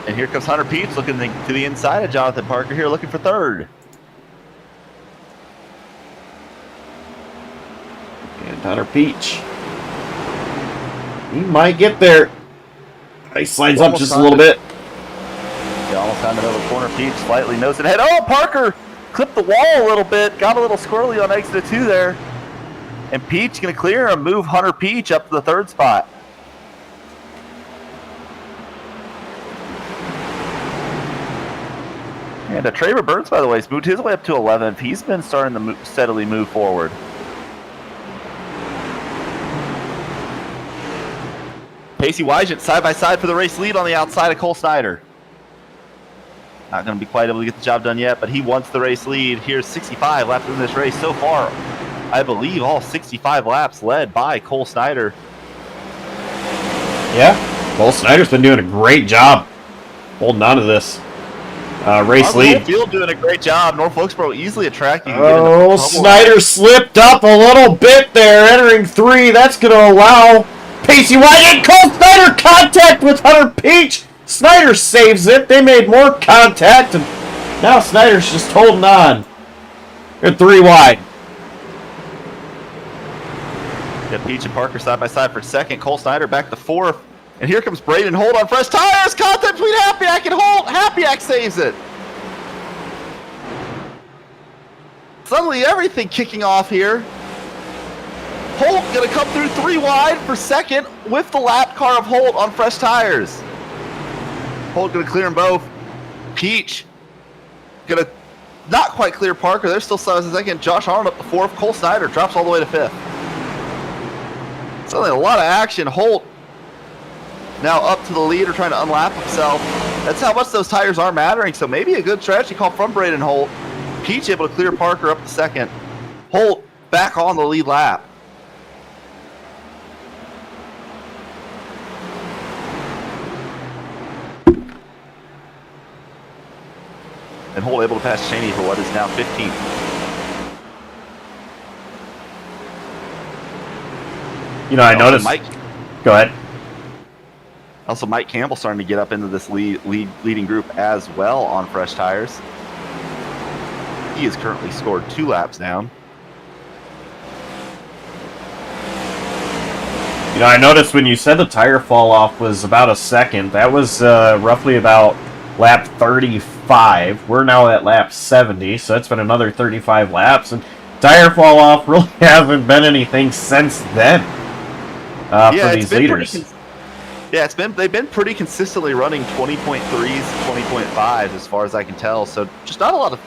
And here comes Hunter Peach looking to the inside of Jonathan Parker here, looking for third. And Hunter Peach. He might get there. He slides up just a little bit. Yeah, almost found another corner. Peach slightly nose it ahead. Oh, Parker clipped the wall a little bit. Got a little squirrely on exit 2 there. And Peach going to clear and move Hunter Peach up to the 3rd spot. And Trevor Burns, by the way, has moved his way up to 11th. He's been starting to steadily move forward. Basie Wygent side by side for the race lead on the outside of Cole Snyder. Not going to be quite able to get the job done yet, but he wants the race lead. Here's 65 laps in this race so far. I believe all 65 laps led by Cole Snyder. Yeah, Cole Snyder's been doing a great job holding on to this race lead. Field doing a great job. North Wilkesboro easily a track. Oh, Snyder slipped up a little bit there, entering 3. That's going to allow Basie Wygent. Cole Snyder contact with Hunter Peach. Snyder saves it. They made more contact, and now Snyder's just holding on. They're 3 wide. Got Peach and Parker side by side for second. Cole Snyder back to fourth. And here comes Braden Holt on fresh tires. Contact between Happyack and Holt. Happyack saves it. Suddenly everything kicking off here. Holt gonna come through 3 wide for second with the lap car of Holt on fresh tires. Holt gonna clear them both. Peach gonna not quite clear Parker. They're still second. Josh Arnold up to fourth. Cole Snyder drops all the way to fifth. Suddenly a lot of action. Holt now up to the leader, trying to unlap himself. That's how much those tires are mattering. So maybe a good strategy call from Braden Holt. Peach able to clear Parker up to second. Holt back on the lead lap. And Holt able to pass Cheney for what is now 15th. You know, I noticed. Mike, go ahead. Also, Mike Campbell starting to get up into this leading group as well on fresh tires. He has currently scored 2 laps down. You know, I noticed when you said the tire fall off was about a second. That was roughly about lap 35. We're now at lap 70, so it's been another 35 laps. And tire fall off really hasn't been anything since then for these leaders. Yeah, they've been pretty consistently running 20.3s, 20.5s as far as I can tell. So just not a lot of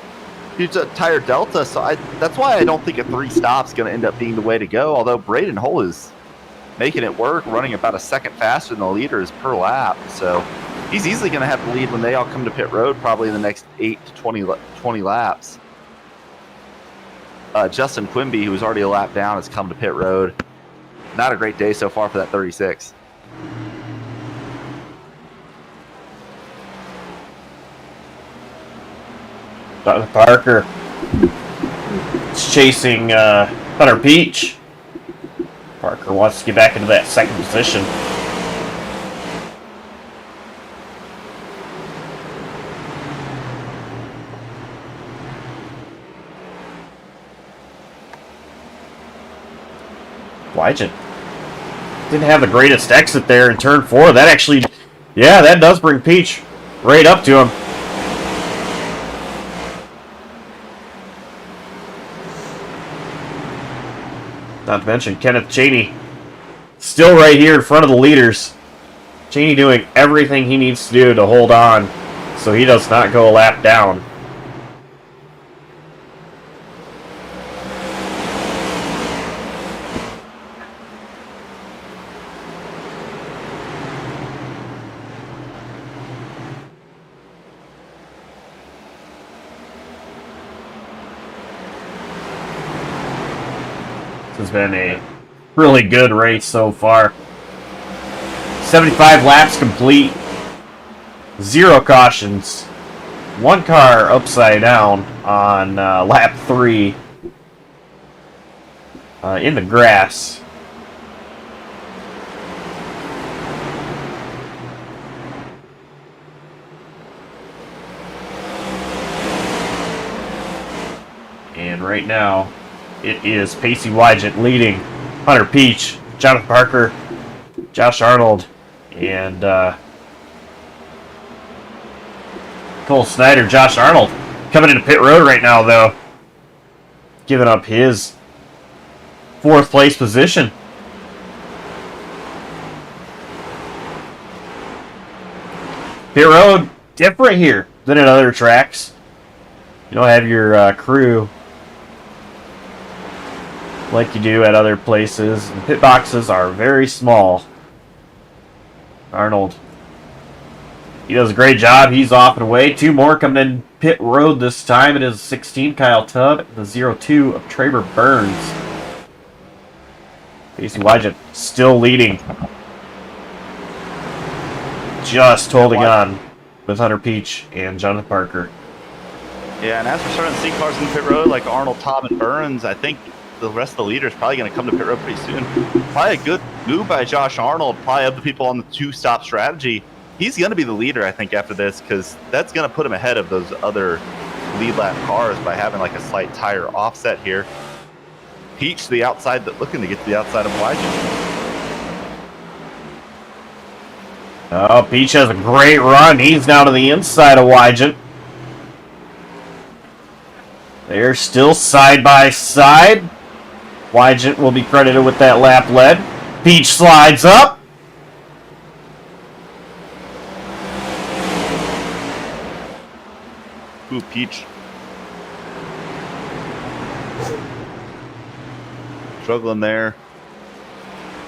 huge tire delta. So that's why I don't think a 3 stop's going to end up being the way to go. Although Braden Holt is making it work, running about a second faster than the leaders per lap. So he's easily going to have the lead when they all come to pit road, probably in the next 8 to 20 laps. Justin Quimby, who's already a lap down, has come to pit road. Not a great day so far for that 36. Parker is chasing Hunter Peach. Parker wants to get back into that second position. Wygent didn't have the greatest exit there in turn 4. That actually, yeah, that does bring Peach right up to him. Not to mention Kenneth Cheney still right here in front of the leaders. Cheney doing everything he needs to do to hold on so he does not go a lap down. Has been a really good race so far. 75 laps complete, 0 cautions, 1 car upside down on lap 3 in the grass. And right now it is Pacey Wygent leading Hunter Peach, Jonathan Parker, Josh Arnold, and Cole Snyder. Josh Arnold coming into pit road right now, though, giving up his 4th place position. Pit road different here than at other tracks. You don't have your crew like you do at other places. The pit boxes are very small. Arnold, he does a great job. He's off and away. 2 more coming in pit road this time. It is 16 Kyle Tubb, the 02 of Traver Burns. Pacey Wygent still leading. Just holding on with Hunter Peach and Jonathan Parker. Yeah, and as we're starting to see cars in the pit road like Arnold, Tubb, and Burns, I think the rest of the leaders probably going to come to pit road pretty soon. Probably a good move by Josh Arnold, probably of the people on the 2-stop strategy. He's going to be the leader, I think, after this, because that's going to put him ahead of those other lead lap cars by having like a slight tire offset here. Peach to the outside, looking to get to the outside of Wygen. Oh, Peach has a great run. He's now to the inside of Wygen. They're still side by side. Wygen will be credited with that lap lead. Peach slides up. Ooh, Peach. Struggling there.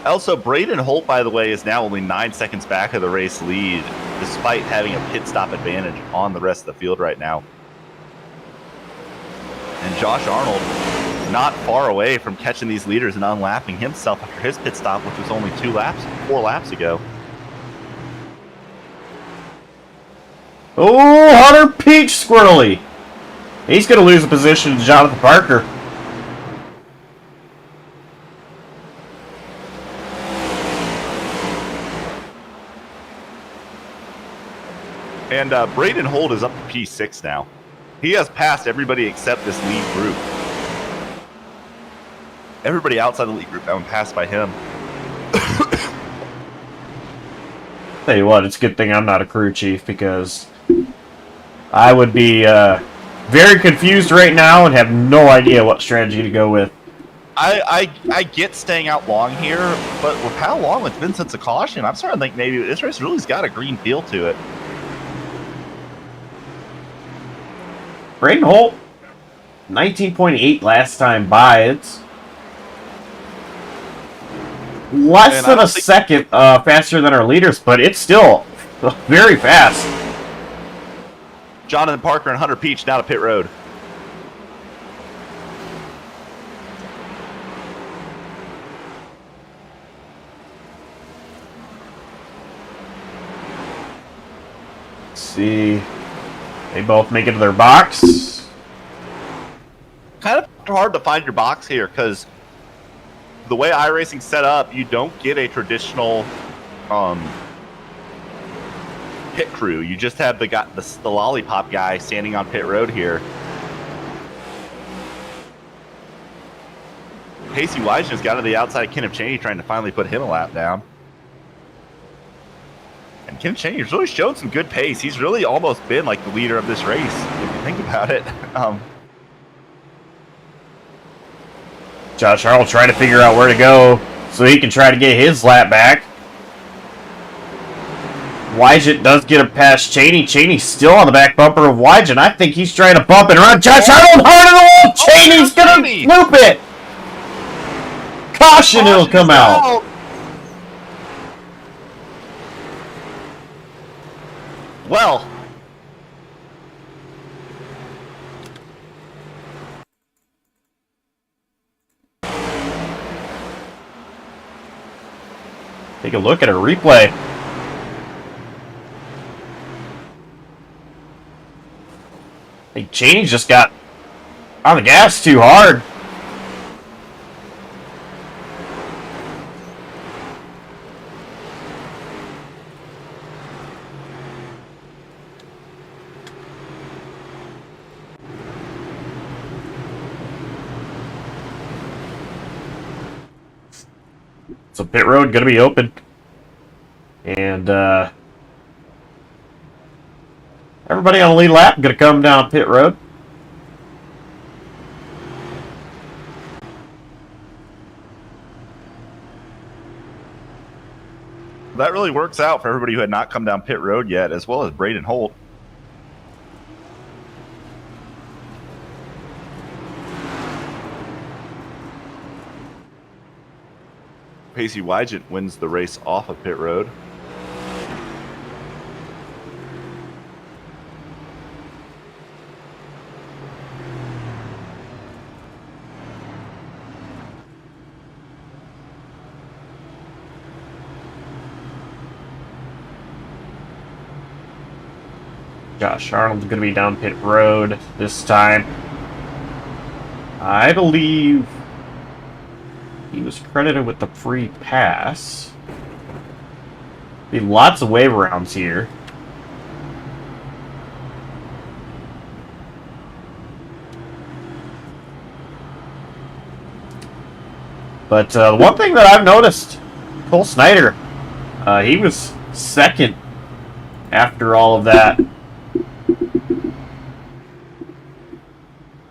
Also, Braden Holt, by the way, is now only 9 seconds back of the race lead, despite having a pit stop advantage on the rest of the field right now. And Josh Arnold not far away from catching these leaders and unlapping himself after his pit stop, which was only 4 laps ago. Oh, Hunter Peach squirrely. He's going to lose a position to Jonathan Parker. And Braden Holt is up to P6 now. He has passed everybody except this lead group. Everybody outside the lead group that one passed by him. Tell you what, it's a good thing I'm not a crew chief, because I would be very confused right now and have no idea what strategy to go with. I get staying out long here, but with how long it's been since a caution, I'm starting to think maybe this race really's got a green feel to it. Braden Holt, 19.8 last time by. It's less than a second faster than our leaders, but it's still very fast. Jonathan Parker and Hunter Peach now to pit road. Let's see. They both make it to their box. Kind of hard to find your box here because the way iRacing's set up, you don't get a traditional pit crew. You just have the lollipop guy standing on pit road here. Casey Weisman's got to the outside of Kenneth Cheney, trying to finally put him a lap down. And Kenneth Cheney's really showed some good pace. He's really almost been like the leader of this race, if you think about it. Josh Arnold trying to figure out where to go so he can try to get his lap back. Wygen does get him past Cheney. Cheney's still on the back bumper of Wygen. I think he's trying to bump and run. Josh Arnold hard in the wall. Cheney's going to loop it. Caution, it'll come out. Well, take a look at a replay. I think Cheney just got on the gas too hard. So pit road going to be open. And everybody on the lead lap going to come down pit road. that really works out for everybody who had not come down pit road yet, as well as Braden Holt. Pacey Wygant wins the race off of pit road. Josh Arnold's going to be down pit road this time. I believe he was credited with the free pass. Be lots of wave rounds here. But the one thing that I've noticed, Cole Snyder, he was second after all of that.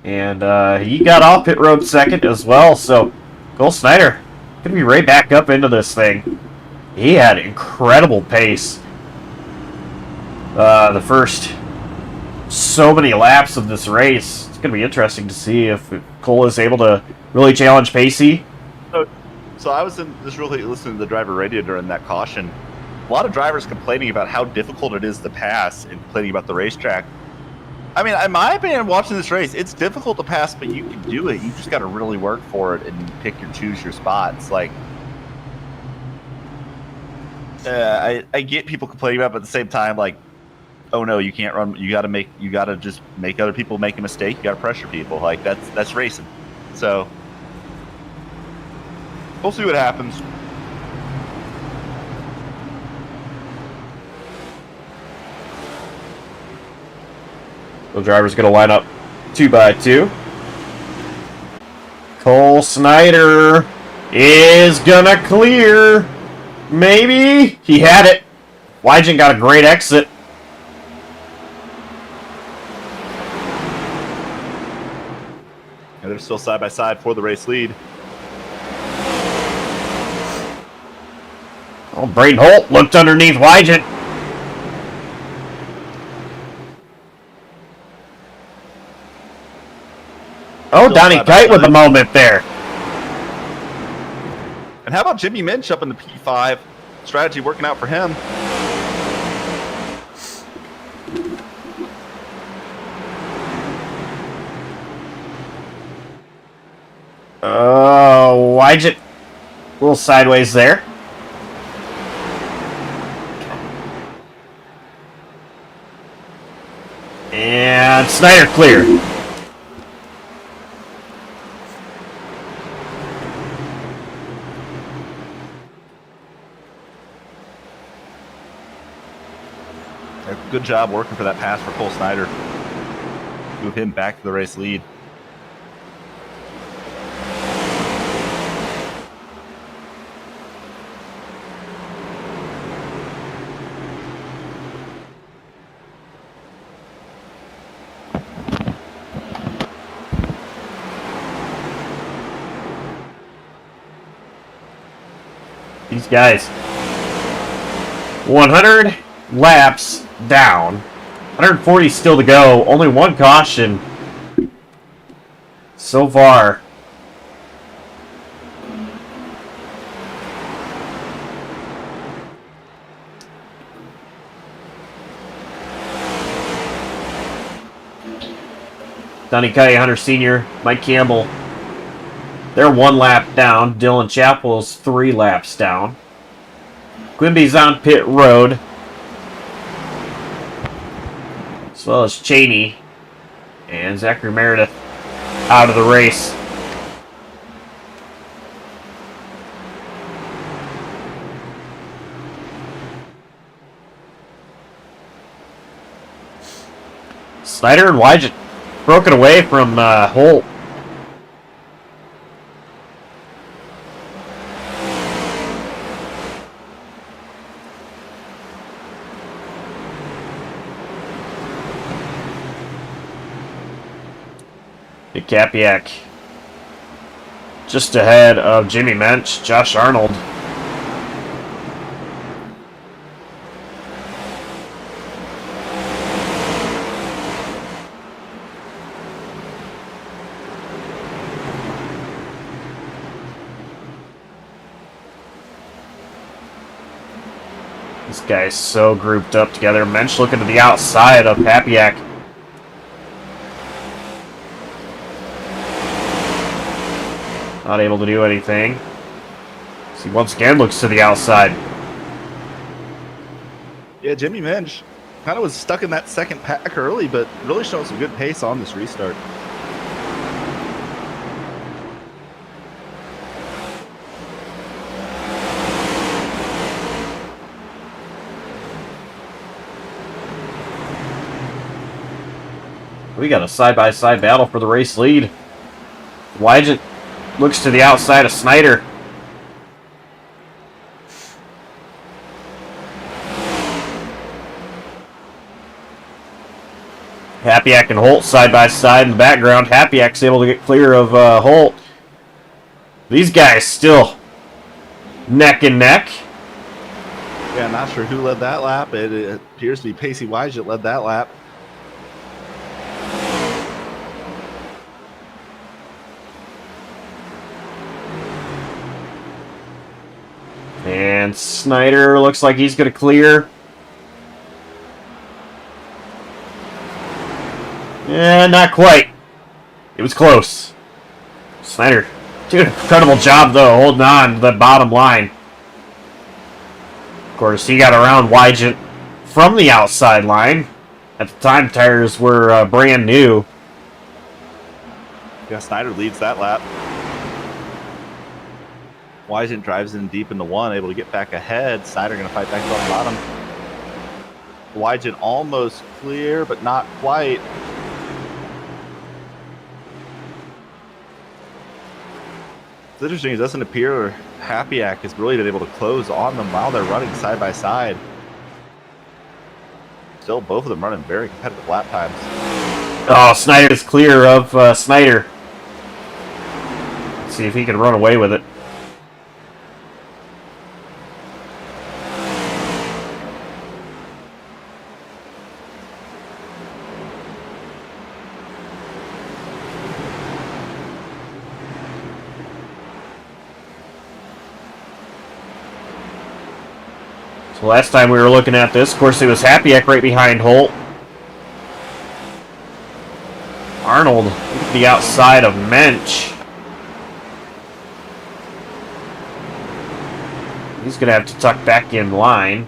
And he got off pit road second as well, so Cole Snyder could be right back up into this thing. He had incredible pace. The first so many laps of this race. It's going to be interesting to see if Cole is able to really challenge Pacey. So I was just really listening to the driver radio during that caution. A lot of drivers complaining about how difficult it is to pass and complaining about the racetrack. I mean, in my opinion, watching this race, it's difficult to pass, but you can do it. You just got to really work for it and choose your spots. Like, I get people complaining about it, but at the same time, like, oh no, you can't run. You got to just make other people make a mistake. You got to pressure people. Like, that's racing. So we'll see what happens. The driver's going to line up 2 by 2. Cole Snyder is going to clear. Maybe. He had it. Wygen got a great exit. And they're still side by side for the race lead. Oh, Braden Holt looked underneath Wygen. Oh, Donnie Kite with a moment there. And how about Jimmy Minch up in the P5? Strategy working out for him. Oh, Wygen a little sideways there. And Snyder clear. Good job working for that pass for Cole Snyder. Move him back to the race lead. These guys, 100 laps down, 140 still to go, only one caution so far. Donnie Kite, Hunter Sr., Mike Campbell, they're 1 lap down. Dylan Chappell's 3 laps down. Quimby's on pit road, as well as Cheney and Zachary Meredith out of the race. Snyder and Wygen broken away from Holt. Capiak just ahead of Jimmy Mensch, Josh Arnold. This guy's so grouped up together. Mensch looking to the outside of Capiak. Not able to do anything. He once again looks to the outside. Yeah, Jimmy Minch kind of was stuck in that second pack early, but really showing some good pace on this restart. We got a side-by-side battle for the race lead. Wygen looks to the outside of Snyder. Hapiak and Holt side by side in the background. Hapiak's able to get clear of Holt. These guys still neck and neck. Yeah, not sure who led that lap. It appears to be Pacey Wise that led that lap. And Snyder looks like he's going to clear. Yeah, not quite. It was close. Snyder did an incredible job, though, holding on to the bottom line. Of course, he got around Wygant from the outside line. At the time, tires were brand new. Yeah, Snyder leads that lap. Wygant drives in deep into one, able to get back ahead. Snyder going to fight back on the bottom. Wygant almost clear, but not quite. It's interesting, it doesn't appear Hapiak has really been able to close on them while they're running side by side. Still, both of them running very competitive lap times. Oh, Snyder's clear of Snyder. Let's see if he can run away with it. So last time we were looking at this, of course, it was Hapiak right behind Holt. Arnold to the outside of Mensch. He's going to have to tuck back in line.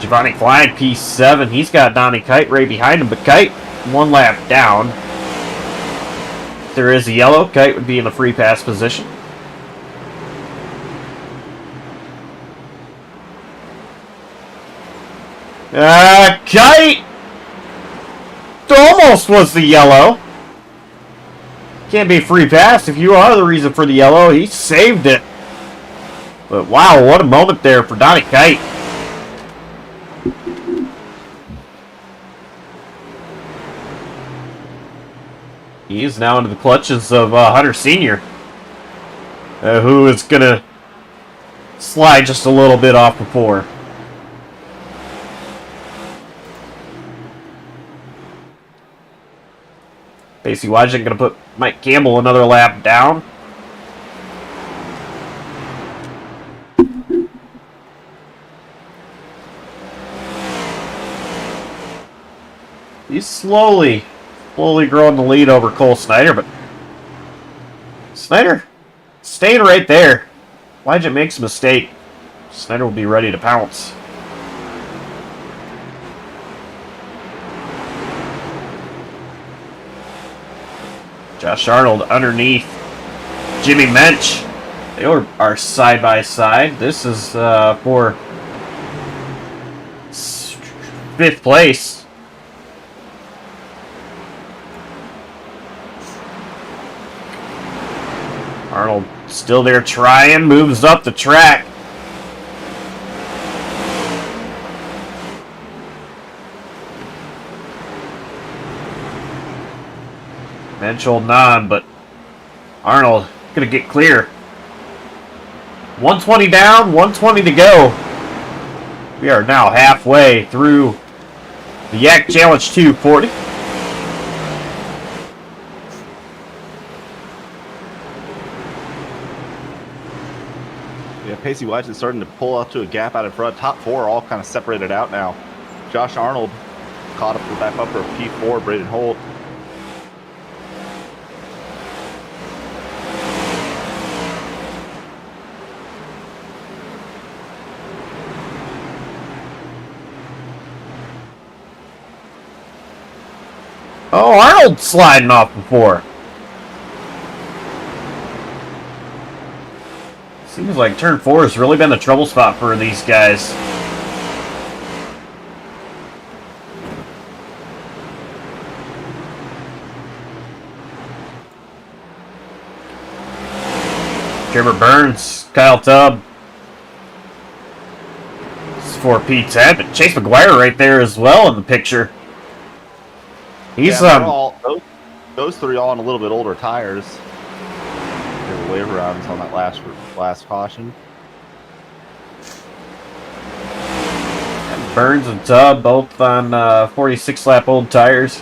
Giovanni Klein, P7. He's got Donnie Kite right behind him, but Kite one lap down. If there is a yellow, Kite would be in the free pass position. Kite! Almost was the yellow. Can't be free pass if you are the reason for the yellow. He saved it. But wow, what a moment there for Donnie Kite. He is now into the clutches of Hunter Sr., who is going to slide just a little bit off before. Pacey Wygant going to put Mike Campbell another lap down. He's slowly growing the lead over Cole Snyder, but Snyder staying right there. Wygant makes a mistake. Snyder will be ready to pounce. Josh Arnold underneath Jimmy Mensch. They are side by side. This is for 5th place. Arnold still there trying, moves up the track. Mensch holding on, but Arnold gonna get clear. 120 down, 120 to go. We are now halfway through the Yak Challenge 240. Yeah, Pacey Wygant is starting to pull out to a gap out in front. Top 4 are all kind of separated out now. Josh Arnold caught up to the back upper of P4, Braden Holt. Oh, Arnold sliding off before. Seems like turn 4 has really been the trouble spot for these guys. Trevor Burns, Kyle Tubb. It's for P10, but Chase McGuire right there as well in the picture. He's those three all on a little bit older tires. They were wave rounds on that last caution. And Burns and Tubb both on 46 lap old tires.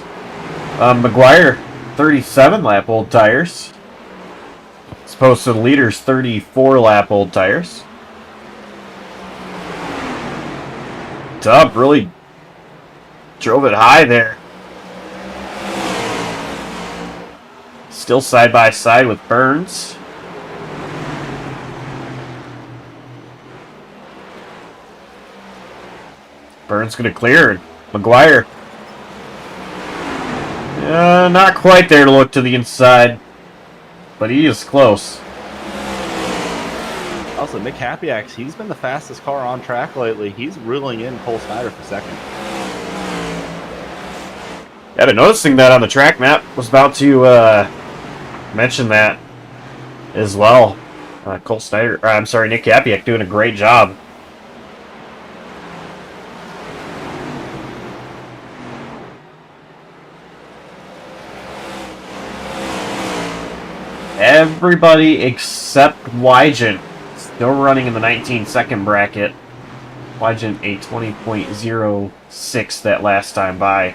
McGuire 37 lap old tires. As opposed to the leaders 34 lap old tires. Tubb really drove it high there. Still side by side with Burns. Burns going to clear. McGuire. Not quite there to look to the inside. But he is close. Also, Nick Hapiak, he's been the fastest car on track lately. He's ruling in Cole Snyder for second. I've been noticing that on the track map. Was about to mention that as well. Cole Snyder, I'm sorry, Nick Hapiak doing a great job. Everybody except Wygent still running in the 19-second bracket. Wygent a 20.06 that last time by.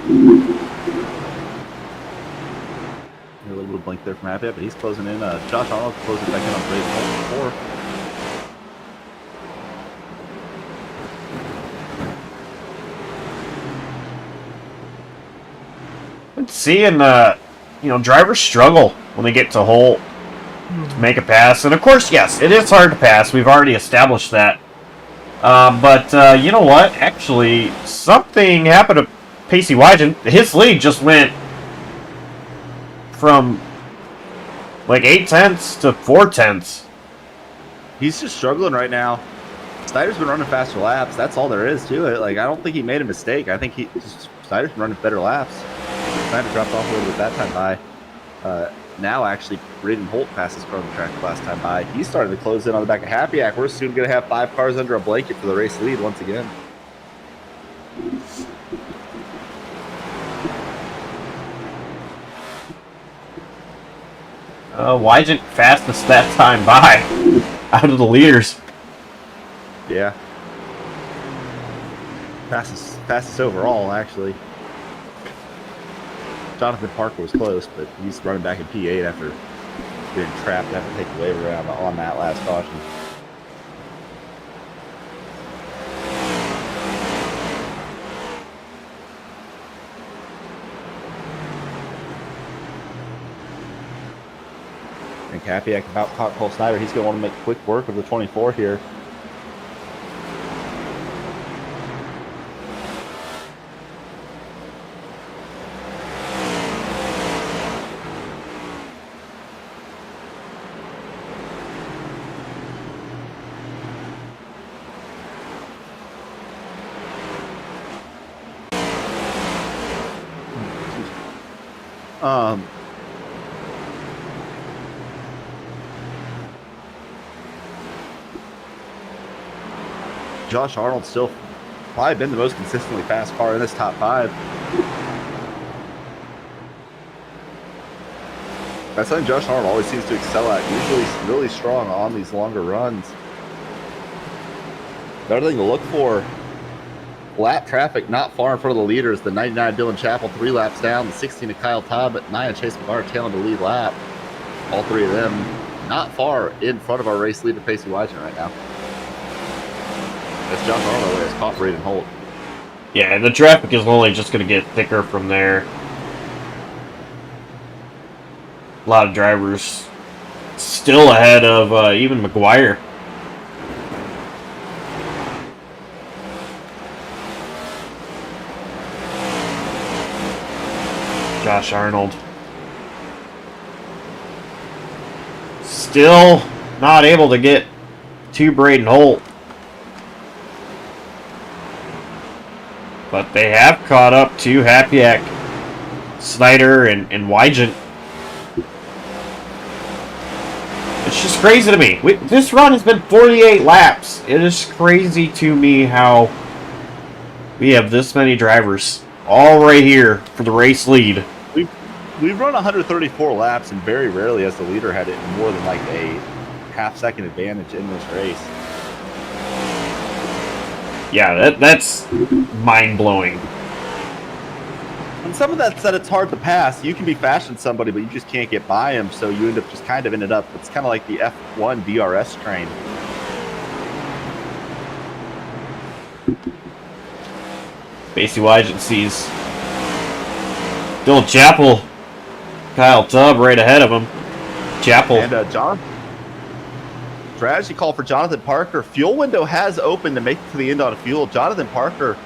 A little bit of blink there from Hapiak, but he's closing in. Josh Arnold closing back in on race 4. Seeing drivers struggle when they get to hole to make a pass. And of course, yes, it is hard to pass. We've already established that. But you know what? Actually, something happened to Pacey Wygent. His lead just went from like 8/10 to 4/10. He's just struggling right now. Snyder's been running faster laps. That's all there is to it. Like, I don't think he made a mistake. I think Snyder's been running better laps. Snyder dropped off a little bit that time by. Now, actually, Braden Holt passed his car on the track last time by. He's starting to close in on the back of Hapiak. We're soon going to have 5 cars under a blanket for the race lead once again. Wygent fastest that time by out of the leaders. Yeah. Fastest overall, actually. Jonathan Parker was close, but he's running back in P8 after being trapped and having to take the wave around on that last caution. And Hapiak about caught Cole Snyder. He's going to want to make quick work of the 24 here. Josh Arnold's still probably been the most consistently fast car in this top 5. That's something Josh Arnold always seems to excel at. Usually he's really strong on these longer runs. Another thing to look for, lap traffic not far in front of the leaders. The 99 Dylan Chappell 3 laps down, the 16 of Kyle Todd, but 9 of Chase McGuire tailing the lead lap. All 3 of them not far in front of our race leader Pacey Wygent right now. That's Josh Arnold has caught Braden Holt. Yeah, the traffic is only just going to get thicker from there. A lot of drivers still ahead of even McGuire. Josh Arnold. Still not able to get to Braden Holt. But they have caught up to Hapiak, Snyder, and Wygent. It's just crazy to me. This run has been 48 laps. It is crazy to me how we have this many drivers all right here for the race lead. We've run 134 laps, and very rarely has the leader had it more than like a half-second advantage in this race. Yeah, that's mind-blowing. And some of that's that it's hard to pass. You can be faster than somebody, but you just can't get by them, so you end up just kind of ended up. It's kind of like the F1 DRS train. Basie Wygant sees Dylan Chapel, Kyle Tubb right ahead of him. Chapel. And John, strategy call for Jonathan Parker. Fuel window has opened to make it to the end on fuel. Jonathan Parker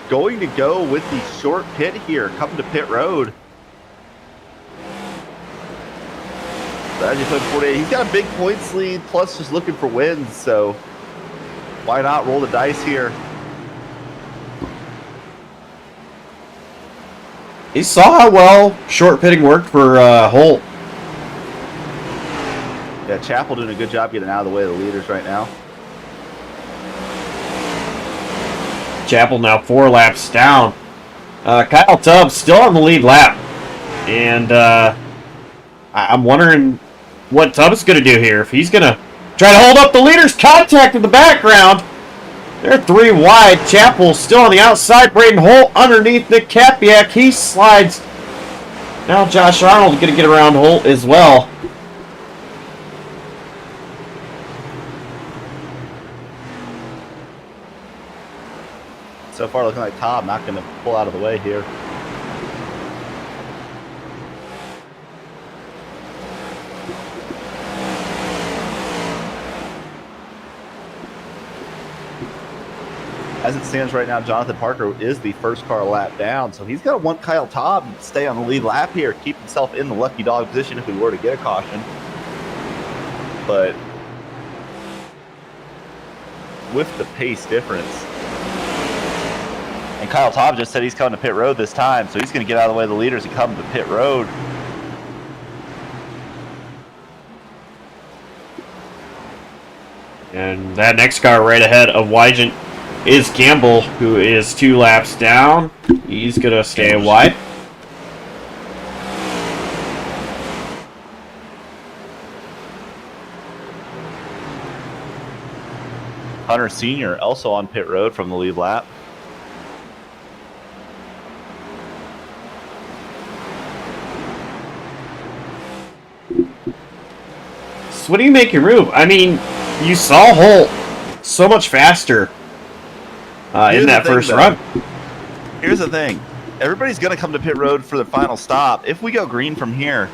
going to go with the short pit here, coming to pit road. Strategy put 48. He's got a big points lead, plus just looking for wins, so why not roll the dice here? He saw how well short pitting worked for Holt. Yeah, Chapel doing a good job getting out of the way of the leaders right now. Chapel now 4 laps down. Kyle Tubbs still on the lead lap. And I'm wondering what Tubbs is going to do here. If he's going to try to hold up the leaders. Contact in the background. They're 3 wide. Chapel still on the outside. Braden Holt underneath Nick Kapiak. He slides. Now Josh Arnold going to get around Holt as well. So far looking like Todd not going to pull out of the way here. As it stands right now, Jonathan Parker is the first car lap down, so he's going to want Kyle Todd to stay on the lead lap here, keep himself in the lucky dog position if we were to get a caution. But with the pace difference, and Kyle Todd just said he's coming to pit road this time, so he's going to get out of the way of the leaders and come to pit road. And that next car right ahead of Wygant is Campbell, who is 2 laps down. He's going to stay wide. Hunter Sr. also on pit road from the lead lap. So what do you make your move? I mean, you saw Holt so much faster in that first run. Here's the thing. Everybody's going to come to pit road for the final stop. If we go green from here,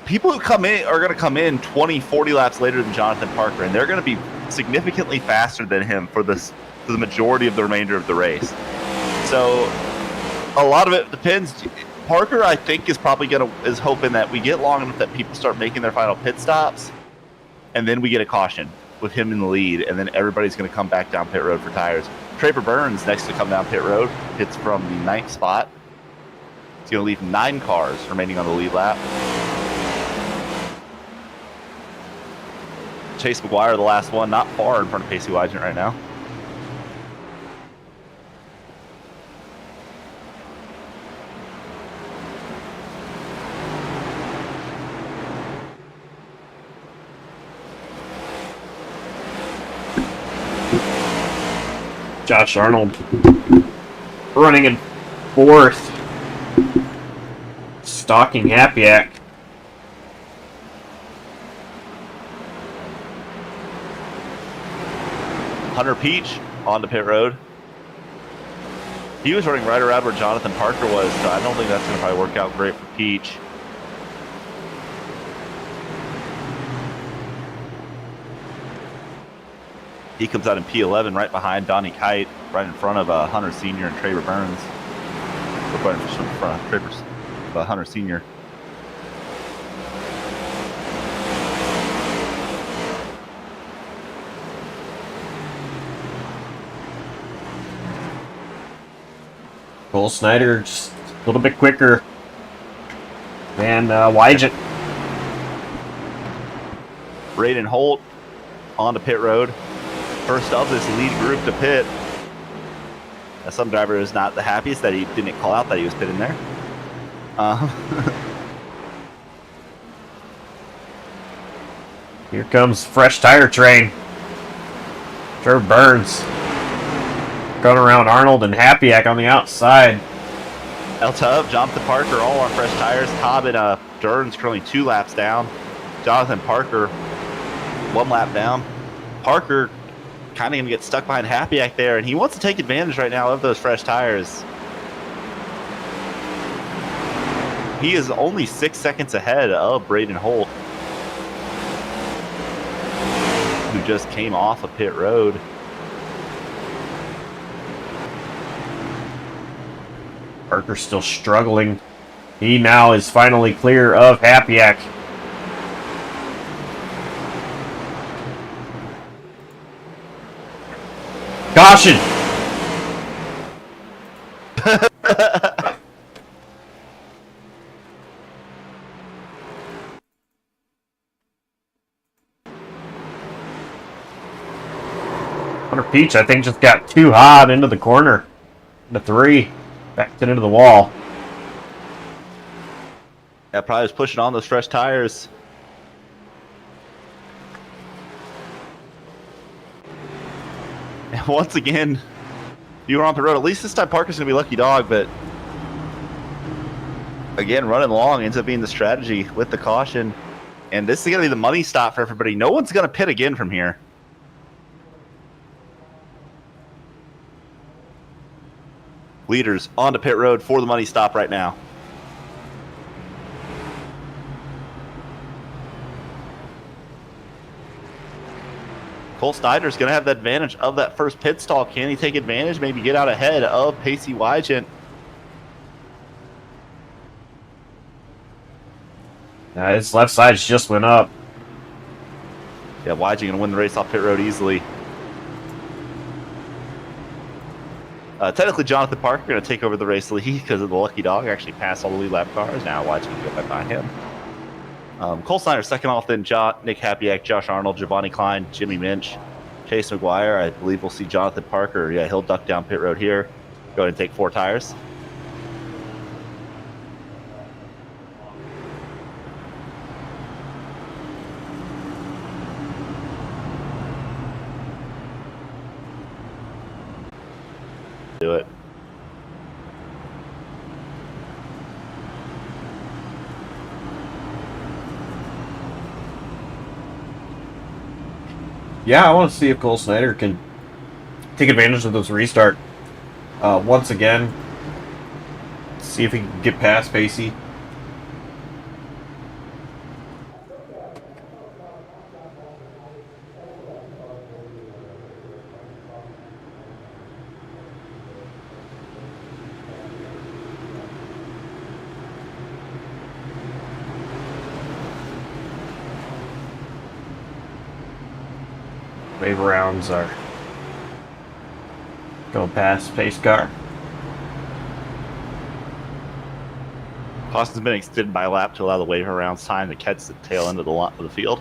people who come in are going to come in 20, 40 laps later than Jonathan Parker, and they're going to be significantly faster than him for the majority of the remainder of the race. So a lot of it depends. Parker, I think, is probably is hoping that we get long enough that people start making their final pit stops, and then we get a caution with him in the lead, and then everybody's going to come back down pit road for tires. Traper Burns next to come down pit road, hits from the 9th spot. He's going to leave 9 cars remaining on the lead lap. Chase McGuire, the last one, not far in front of Basie Wygant right now. Josh Arnold running in 4th. Stalking Hapiak. Hunter Peach onto pit road. He was running right around where Jonathan Parker was, so I don't think that's going to probably work out great for Peach. He comes out in P11 right behind Donnie Kite, right in front of Hunter Sr. and Traver Burns. We're right in front of Traver's, Hunter Sr. Cole Snyder just a little bit quicker than Wygant. Braden Holt onto pit road. First of this lead group to pit. Some driver is not the happiest that he didn't call out that he was pitting there. Here comes fresh tire train. Sure burns. Going around Arnold and Happyack on the outside. El Tub, Jonathan Parker, all on fresh tires. Cobb and Dern's currently 2 laps down. Jonathan Parker, 1 lap down. Parker kind of going to get stuck behind Happyack there, and he wants to take advantage right now of those fresh tires. He is only 6 seconds ahead of Braden Holt, who just came off of pit road. Parker's still struggling. He now is finally clear of Happyack. Caution! Hunter Peach, I think, just got too hot into the corner. The 3. Backed it into the wall. Yeah, probably was pushing on those fresh tires. And once again, you were on the road. At least this time Parker's going to be lucky dog, but again, running long ends up being the strategy with the caution. And this is going to be the money stop for everybody. No one's going to pit again from here. Leaders onto pit road for the money stop right now. Cole Snyder's going to have the advantage of that first pit stall. Can he take advantage? Maybe get out ahead of Pacey Wygant. His left side just went up. Yeah, Wygant going to win the race off pit road easily. Technically, Jonathan Parker going to take over the race lead because of the lucky dog. Actually passed all the lead lap cars. Now Wygant can go back behind him. Cole Snyder second off, then Nick Happyack, Josh Arnold, Giovanni Klein, Jimmy Minch, Chase McGuire. I believe we'll see Jonathan Parker. Yeah, he'll duck down pit road here. Go ahead and take 4 tires. Do it. Yeah, I want to see if Cole Snyder can take advantage of this restart once again. See if he can get past Pacey. Wave rounds are going past pace car. Austin's been extended by a lap to allow the wave rounds time to catch the tail end of the field.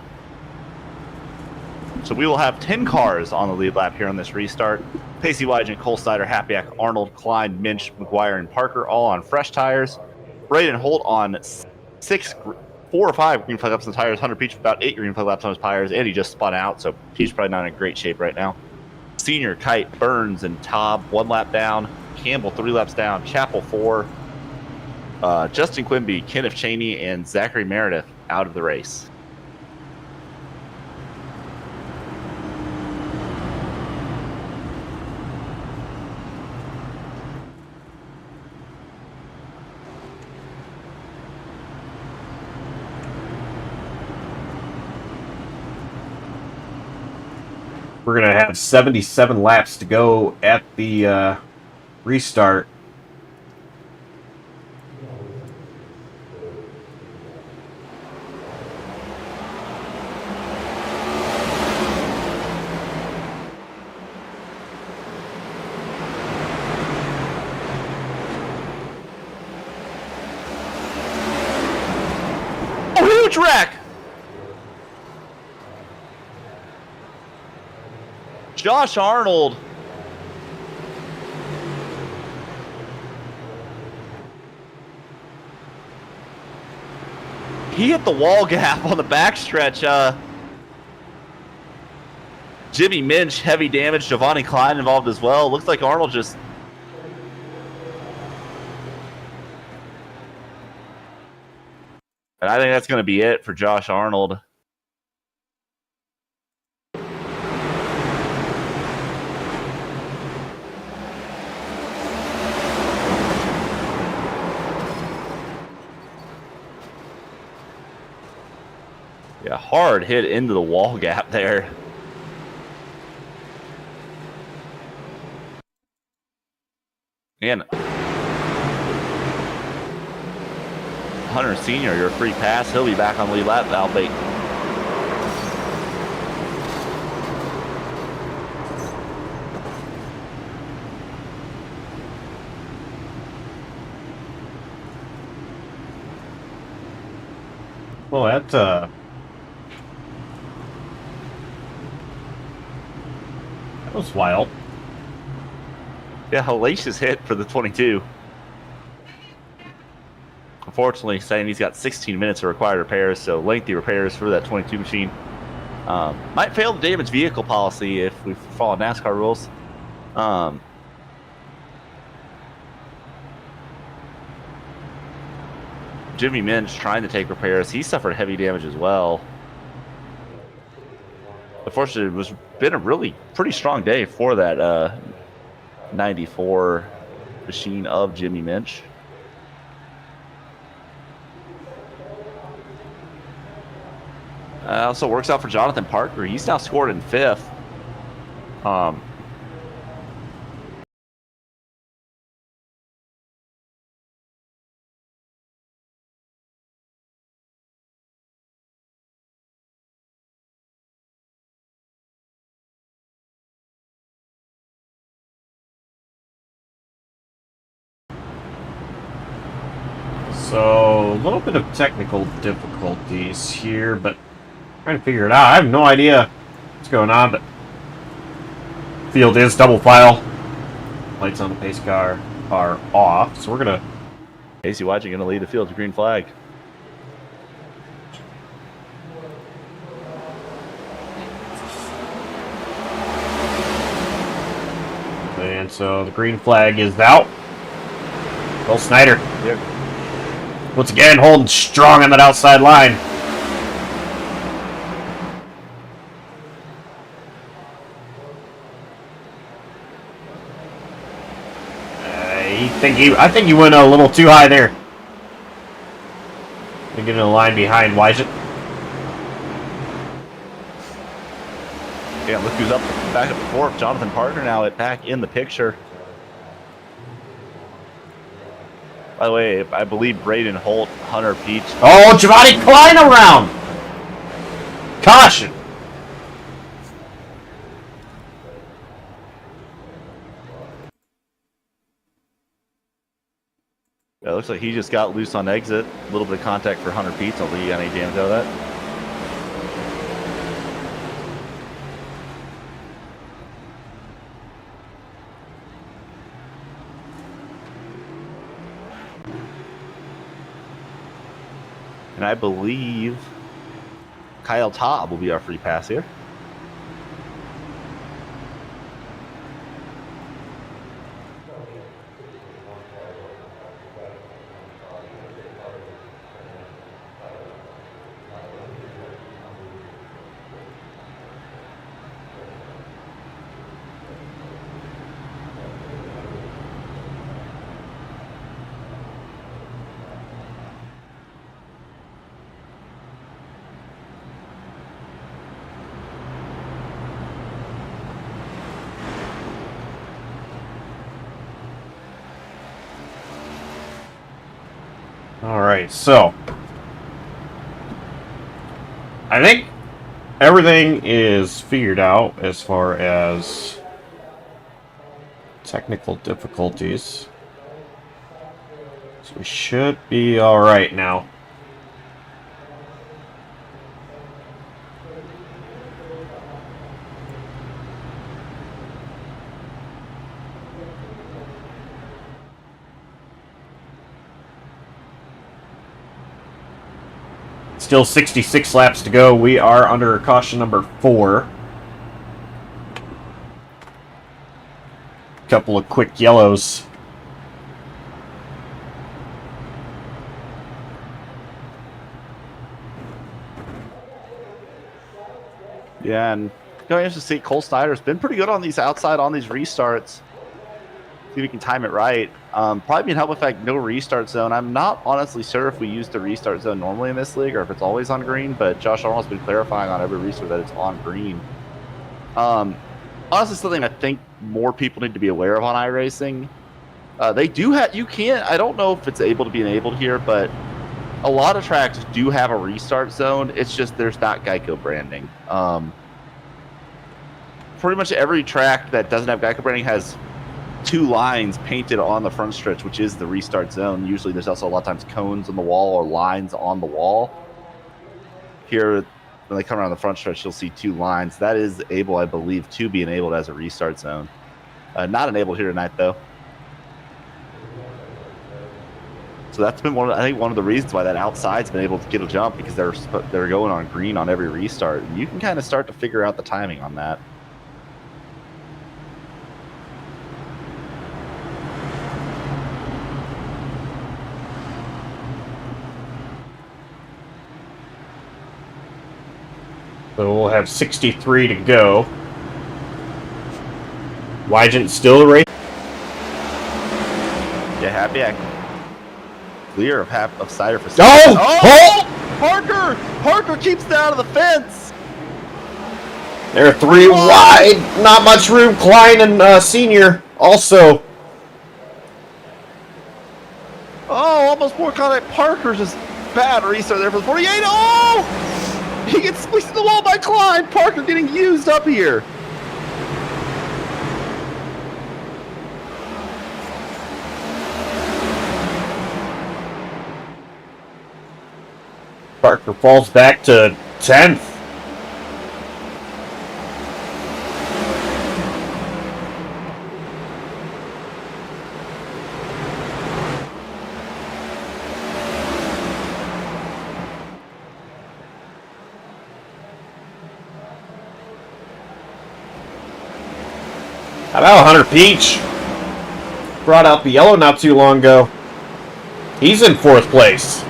So we will have 10 cars on the lead lap here on this restart. Pacey Wygant, Cole Snyder, Happyack, Arnold, Klein, Minch, McGuire, and Parker all on fresh tires. Braden Holt on 4 or 5 green flag laps on the tires. Hunter Peach about 8 green flag laps on his tires, and he just spun out, so Peach probably not in great shape right now. Senior, Kite, Burns, and Taub 1 lap down. Campbell 3 laps down. Chappell 4. Justin Quimby, Kenneth Cheney, and Zachary Meredith out of the race. We're going to have 77 laps to go at the restart. Oh, huge wreck! Josh Arnold. He hit the wall gap on the backstretch. Jimmy Minch, heavy damage. Giovanni Klein involved as well. Looks like Arnold just... And I think that's going to be it for Josh Arnold. Yeah, hard hit into the wall gap there. And Hunter Sr., your free pass. He'll be back on the lead lap, albeit. Well, that was wild. Yeah, hellacious hit for the 22. Unfortunately, saying he's got 16 minutes of required repairs, so lengthy repairs for that 22 machine. Might fail the damage vehicle policy if we follow NASCAR rules. Jimmy Minch trying to take repairs. He suffered heavy damage as well. Unfortunately, it was been a really pretty strong day for that 94 machine of Jimmy Minch. Also works out for Jonathan Parker. He's now scored in 5th. So, a little bit of technical difficulties here, but trying to figure it out. I have no idea what's going on, but field is double file. Lights on the pace car are off, so we're gonna... Casey Wyge going to lead the field to green flag. And so the green flag is out. Will Snyder. Yep. Once again, holding strong on that outside line. I think he went a little too high there. Get in the line behind Wygett. Yeah, look who's up back up the fourth. Jonathan Parker now back in the picture. By the way, I believe Braden Holt, Hunter Peach. Oh, Giovanni Klein around! Caution! Yeah, it looks like he just got loose on exit. A little bit of contact for Hunter Peach. I'll leave you any damage out of that. And I believe Kyle Taub will be our free pass here. Alright, so I think everything is figured out as far as technical difficulties. So we should be alright now. Still 66 laps to go. We are under caution number 4. Couple of quick yellows. Yeah, and going to see Cole Snyder's been pretty good on these outside on these restarts. See if we can time it right. Probably being helped with like no restart zone. I'm not honestly sure if we use the restart zone normally in this league or if it's always on green, but Josh Arnold's been clarifying on every restart that it's on green. Honestly, something I think more people need to be aware of on iRacing. They do have, you can't, I don't know if it's able to be enabled here, but a lot of tracks do have a restart zone. It's just there's not Geico branding. Pretty much every track that doesn't have Geico branding has 2 lines painted on the front stretch, which is the restart zone. Usually there's also a lot of times cones on the wall or lines on the wall. Here, when they come around the front stretch, you'll see 2 lines. That is able, I believe, to be enabled as a restart zone. Not enabled here tonight, though. So that's been I think one of the reasons why that outside's been able to get a jump, because they're going on green on every restart. And you can kind of start to figure out the timing on that. So we'll have 63 to go. Wygant still race. Yeah, happy I clear of Cider for Parker keeps it out of the fence. They're 3 wide. Not much room. Klein and Senior also. Oh, almost more contact. Parker's just bad restart there for the 48. Oh! He gets squeezed in the wall by Klein. Parker getting used up here. Parker falls back to 10th. How about Hunter Peach? Brought out the yellow not too long ago. He's in 4th place.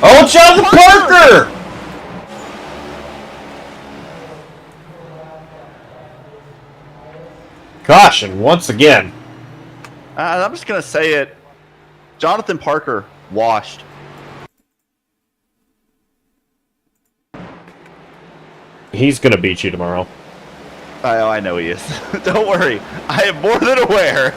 Oh, Jonathan Parker! Caution once again. I'm just going to say it. Jonathan Parker, washed. He's going to beat you tomorrow. I know he is. Don't worry. I am more than aware.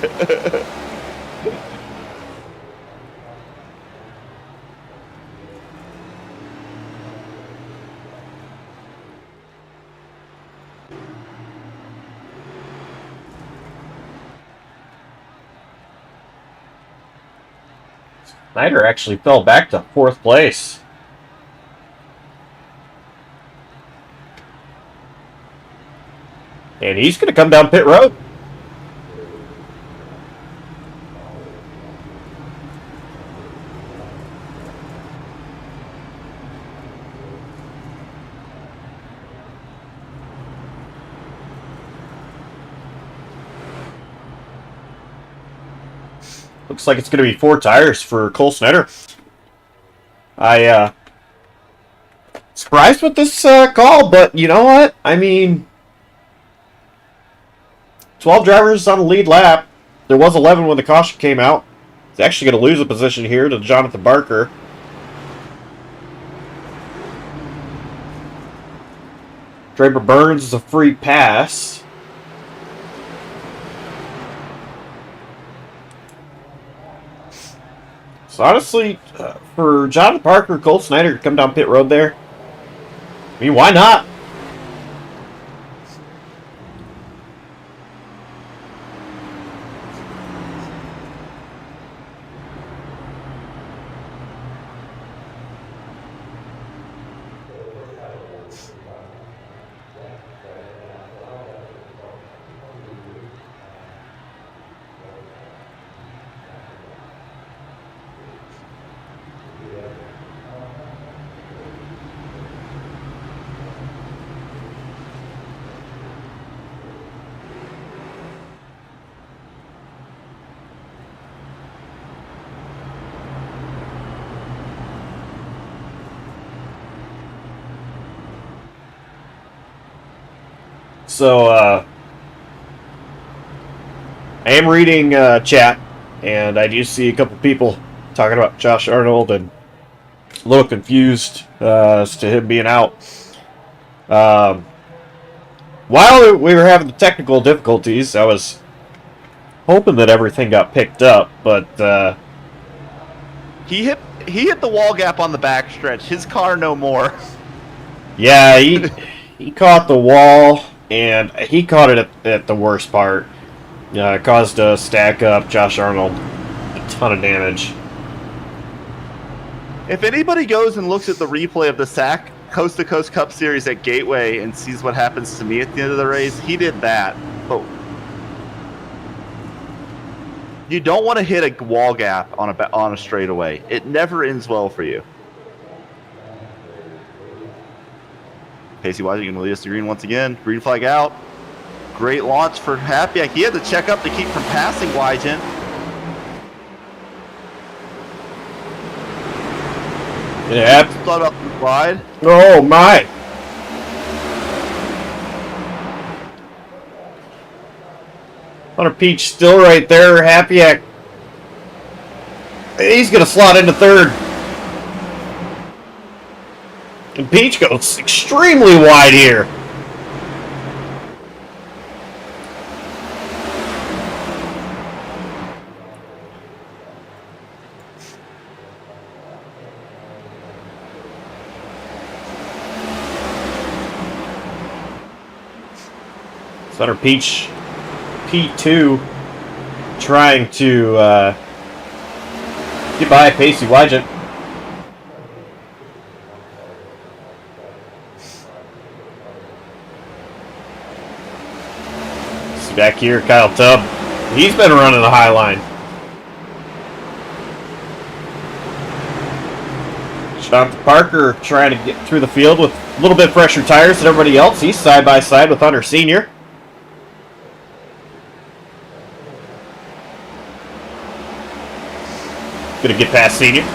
Snyder actually fell back to 4th place. And he's going to come down pit road. Looks like it's going to be 4 tires for Cole Snyder. Surprised with this call, but you know what? I mean, 12 drivers on the lead lap. There was 11 when the caution came out. He's actually going to lose a position here to Jonathan Barker. Draper Burns is a free pass. So honestly, for Jonathan Parker, Cole Snyder to come down pit road there, I mean, why not? So, I am reading chat, and I do see a couple people talking about Josh Arnold and a little confused as to him being out. While we were having the technical difficulties, I was hoping that everything got picked up, but He hit the wall gap on the backstretch. His car no more. yeah, he caught the wall, and he caught it at the worst part. It caused a stack up Josh Arnold a ton of damage. If anybody goes and looks at the replay of the SAAC Coast to Coast Cup Series at Gateway and sees what happens to me at the end of the race, he did that. But you don't want to hit a wall gap on a straightaway. It never ends well for you. Casey Wise, you can lead us to green once again. Green flag out. Great launch for Happy. He had to check up to keep from passing Wygen. Yeah. Thought about the slide. Oh my! Hunter Peach still right there. Happyak. He's gonna slot into third. And Peach goes extremely wide here. Hunter Peach, P2, trying to get by Pacey Wygent. Back here, Kyle Tubb. He's been running the high line. Jonathan Parker trying to get through the field with a little bit fresher tires than everybody else. He's side by side with Hunter Sr. Gonna get past Senior.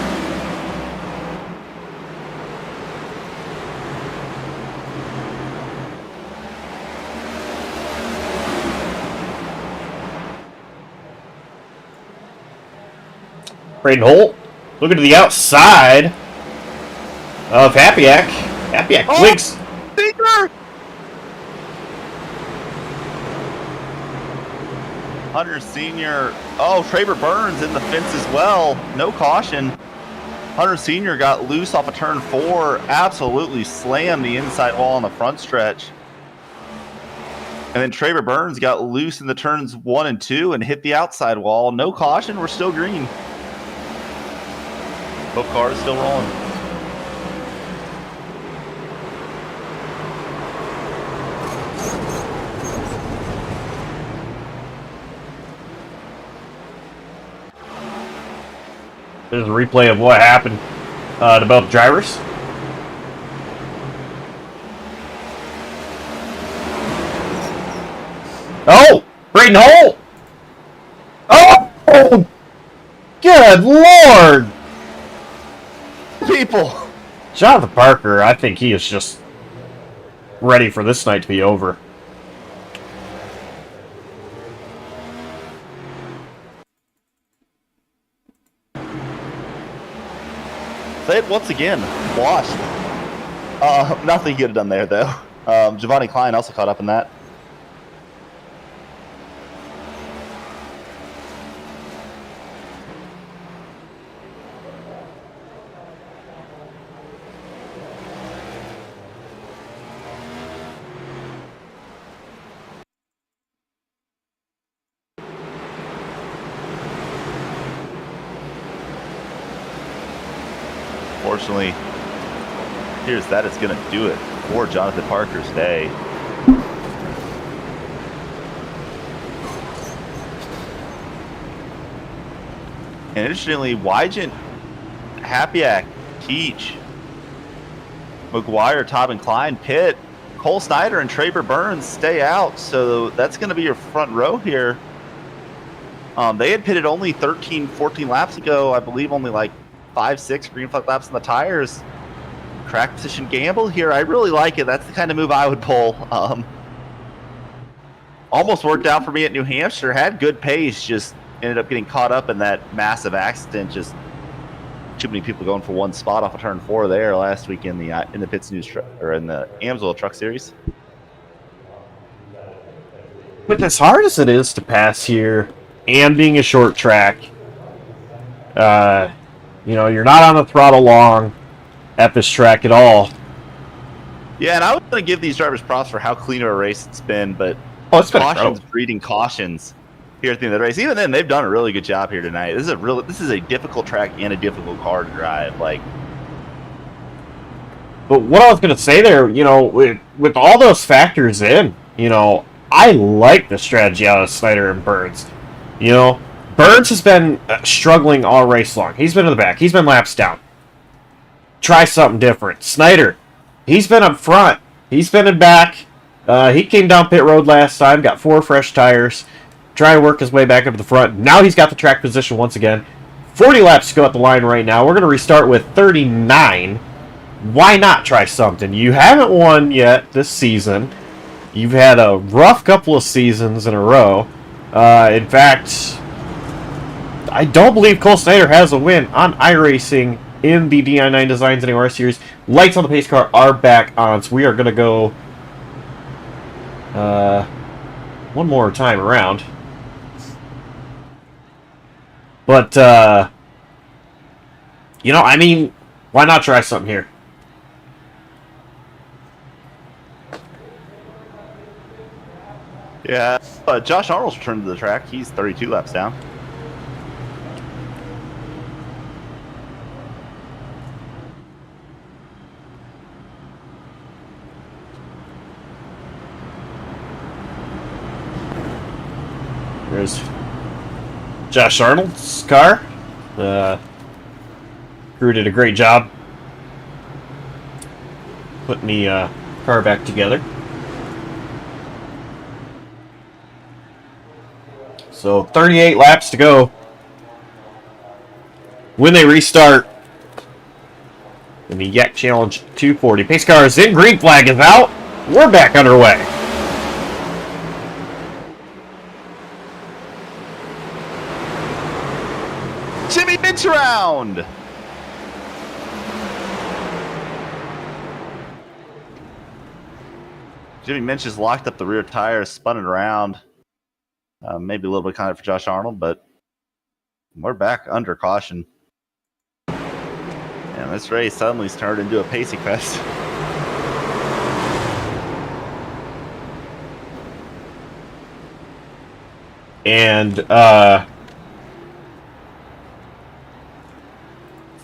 Braden Holt looking to the outside of Happyak. Happyak clicks. Senior! Hunter Senior. Oh, Traver Burns in the fence as well. No caution. Hunter Senior got loose off of turn 4. Absolutely slammed the inside wall on the front stretch. And then Traver Burns got loose in the turns 1 and 2 and hit the outside wall. No caution. We're still green. Both cars still rolling. There's a replay of what happened to both drivers. Oh! Braden Holt! Oh! Good Lord! People! Jonathan Parker, I think he is just ready for this night to be over. Say it once again. Washed. Nothing he could have done there, though. Giovanni Klein also caught up in that. Unfortunately, here's that. It's going to do it for Jonathan Parker's day. And interestingly, Wygent, Happyak, Teach, McGuire, Todd and Klein, Pitt, Cole Snyder, and Traver Burns stay out. So that's going to be your front row here. They had pitted only 13, 14 laps ago. I believe only like 5, 6 green flag laps on the tires. Crack position gamble here. I really like it. That's the kind of move I would pull. almost worked out for me at New Hampshire. Had good pace, just ended up getting caught up in that massive accident. Just too many people going for one spot off of turn 4 there last week in the Pits News or in the AmsOil Truck Series. But as hard as it is to pass here, and being a short track, you know, you're not on the throttle long at this track at all. Yeah, and I was going to give these drivers props for how clean of a race it's been, but It's been cautions breeding cautions here at the end of the race. Even then, they've done a really good job here tonight. This is a difficult track and a difficult car to drive. Like, but what I was going to say there, you know, with all those factors in, you know, I like the strategy out of Snyder and Burns. You know, Burns has been struggling all race long. He's been in the back. He's been laps down. Try something different. Snyder, he's been up front. He's been in back. He came down pit road last time, got 4 fresh tires, trying to work his way back up to the front. Now he's got the track position once again. 40 laps to go at the line right now. We're going to restart with 39. Why not try something? You haven't won yet this season. You've had a rough couple of seasons in a row. In fact, I don't believe Cole Snyder has a win on iRacing in the Di9 Designs NAOR series. Lights on the pace car are back on, so we are going to go one more time around. But, you know, I mean, why not try something here? yeah, Josh Arnold's returned to the track. He's 32 laps down. There's Josh Arnold's car. Crew did a great job putting the car back together. So 38 laps to go. When they restart in the Yak Challenge 240. Pace car is in, green flag is out. We're back underway. Jimmy Minch around. Jimmy Minch has locked up the rear tire, spun it around. Maybe a little bit kind of for Josh Arnold, but we're back under caution. And this race suddenly turned into a pacing fest. And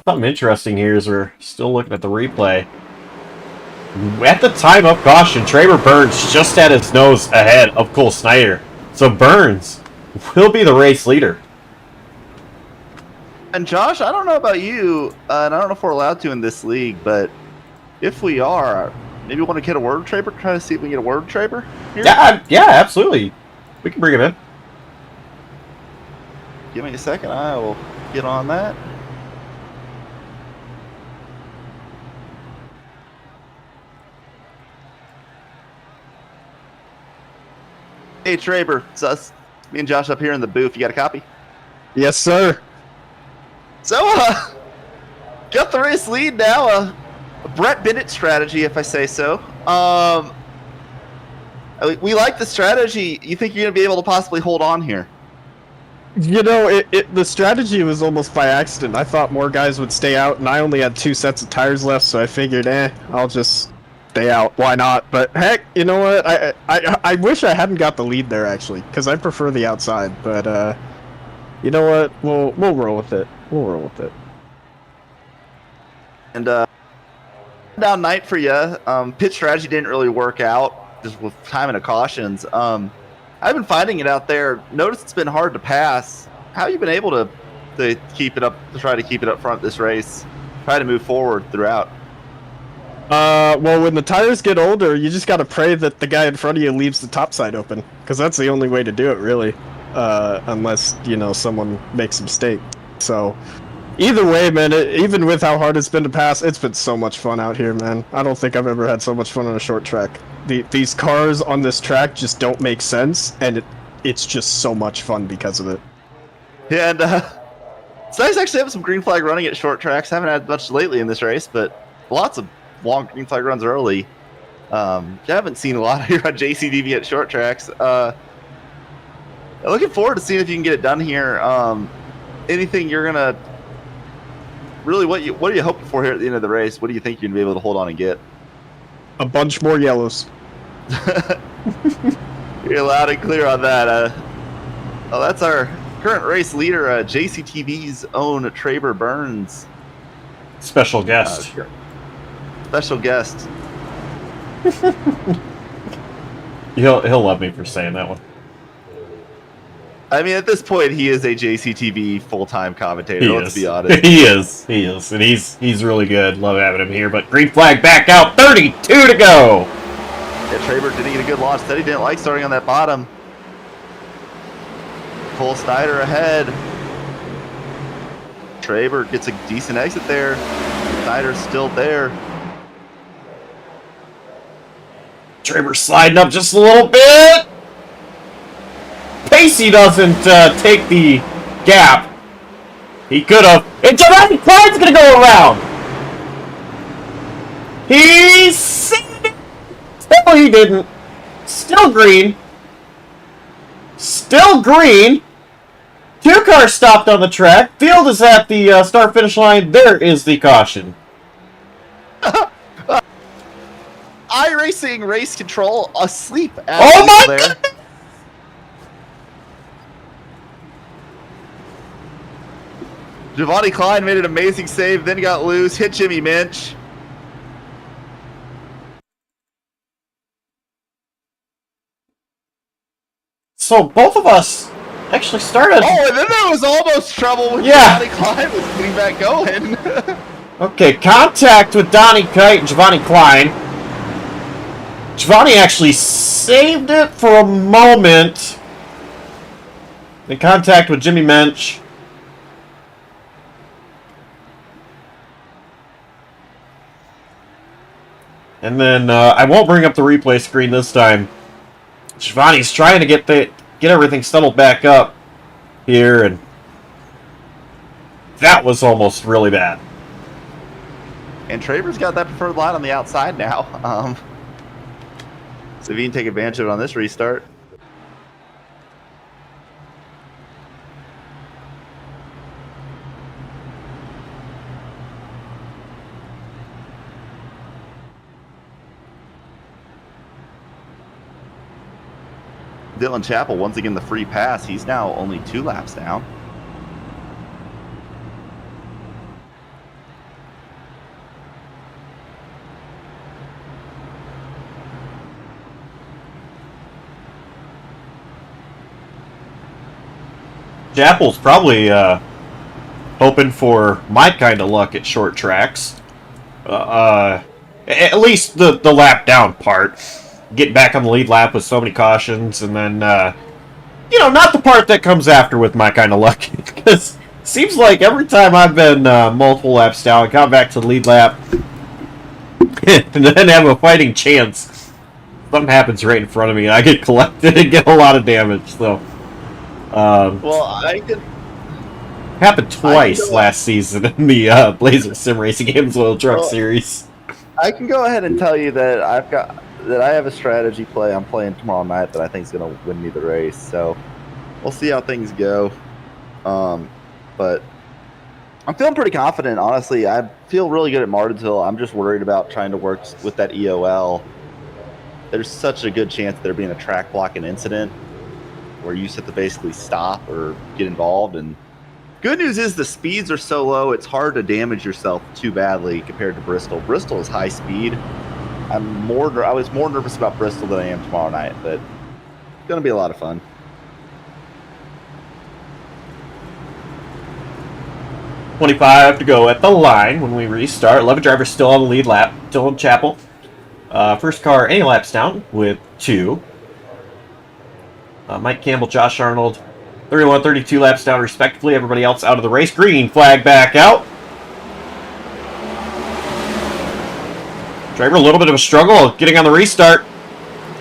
something interesting here is we're still looking at the replay. At the time of caution, Traver Burns just had his nose ahead of Cole Snyder. So Burns will be the race leader. And Josh, I don't know about you, and I don't know if we're allowed to in this league, but if we are, maybe we want to get a word Traver, try to see if we can get a word Traver here? Yeah, absolutely. We can bring him in. Give me a second, I will get on that. Hey Traver, it's us, me and Josh up here in the booth. You got a copy? Yes, sir. So, got the race lead now. A Brett Bennett strategy, if I say so. We like the strategy. You think you're going to be able to possibly hold on here? You know, the strategy was almost by accident. I thought more guys would stay out, and I only had 2 sets of tires left, so I figured, I'll just stay out. Why not? But heck, you know what? I wish I hadn't got the lead there, actually, because I prefer the outside. But, you know what? We'll roll with it. We'll roll with it. And down night for you. Pit strategy didn't really work out just with time and the cautions. I've been finding it out there. Notice it's been hard to pass. How have you been able to keep it up, to try to keep it up front this race? Try to move forward throughout. Well, when the tires get older, you just gotta pray that the guy in front of you leaves the top side open, because that's the only way to do it, really. Unless, you know, someone makes a mistake. So, either way, man, even with how hard it's been to pass, it's been so much fun out here, man. I don't think I've ever had so much fun on a short track. These cars on this track just don't make sense, and it's just so much fun because of it. Yeah, and it's nice actually having some green flag running at short tracks. Haven't had much lately in this race, but lots of long green flag runs early. I haven't seen a lot here on JCTV at short tracks. Looking forward to seeing if you can get it done here. Anything you're gonna really what are you hoping for here at the end of the race? What do you think you're gonna be able to hold on and get? A bunch more yellows. You're loud and clear on that. Oh, that's our current race leader, JCTV's own Traber Burns. Special guest. Special guest. He'll love me for saying that one. I mean, at this point, he is a JCTV full-time commentator. Let's be honest. He is, and he's really good. Love having him here. But green flag back out. 32 to go. Yeah, Traber didn't get a good launch. Said he didn't like starting on that bottom. Cole Snyder ahead. Traber gets a decent exit there. Snyder's still there. Traber sliding up just a little bit. Pacey doesn't take the gap. He could have. And Jawb Klein's going to go around. He saved it. No, he didn't. Still green. Still green. 2 cars stopped on the track. Field is at the start-finish line. There is the caution. iRacing race control asleep at Oh my there. goodness! Giovanni Klein made an amazing save, then got loose, hit Jimmy Minch. So both of us actually started. Oh, and then there was almost trouble with Yeah. Giovanni Klein was getting back going. Okay, contact with Donnie Kite and Giovanni Klein. Giovanni actually saved it for a moment. In contact with Jimmy Mensch. And then I won't bring up the replay screen this time. Giovanni's trying to get everything settled back up here, and that was almost really bad. And Traver's got that preferred line on the outside now. So if he can take advantage of it on this restart. Dylan Chappell, once again, the free pass. He's now only 2 laps down. Chappell's probably hoping for my kind of luck at short tracks. At least the lap down part. Getting back on the lead lap with so many cautions, and then, not the part that comes after with my kind of luck. Because it seems like every time I've been multiple laps down, got back to the lead lap, and then have a fighting chance, something happens right in front of me, and I get collected and get a lot of damage, so... Well, I could... Happened twice last season in the Blazer Sim Racing AmsOil Truck Series. I can go ahead and tell you that I have a strategy play I'm playing tomorrow night that I think is going to win me the race. So we'll see how things go. But I'm feeling pretty confident, honestly. I feel really good at Martinsville. I'm just worried about trying to work with that EOL. There's such a good chance of there being a track blocking incident where you just have to basically stop or get involved. And good news is the speeds are so low, it's hard to damage yourself too badly compared to Bristol. Bristol is high speed. I was more nervous about Bristol than I am tomorrow night, but it's going to be a lot of fun. .25 to go at the line when we restart. 11 drivers still on the lead lap. Dylan Chappell. First car any laps down with 2. Mike Campbell, Josh Arnold, 31, 32 laps down respectively. Everybody else out of the race. Green flag back out. Driver, a little bit of a struggle getting on the restart.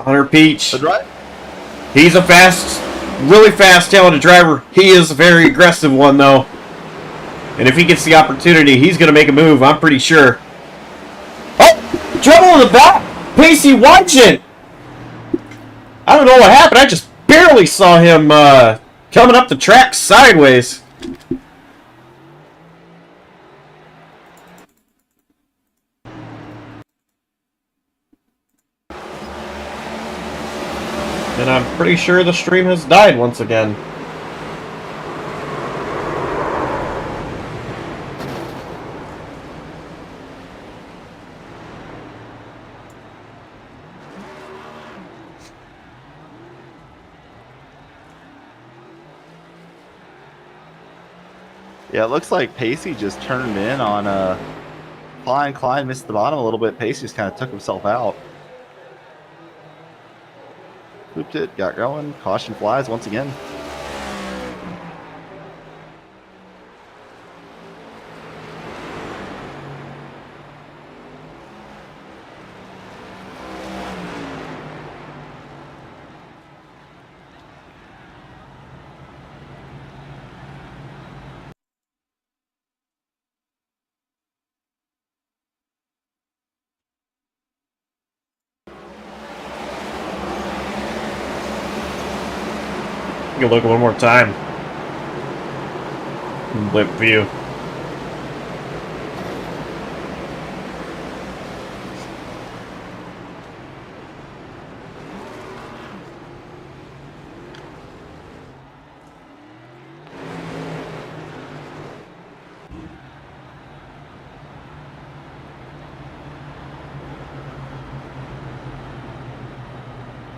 Hunter Peach. The drive. He's a fast, really fast, talented driver. He is a very aggressive one, though. And if he gets the opportunity, he's going to make a move, I'm pretty sure. Oh! Trouble in the back! Pacey Watchin! I don't know what happened. I just barely saw him coming up the track sideways. And I'm pretty sure the stream has died once again. Yeah, it looks like Pacey just turned in on Klein. Klein missed the bottom a little bit. Pacey just kind of took himself out. Looped it, got going. Caution flies once again. You can look one more time. Blip view.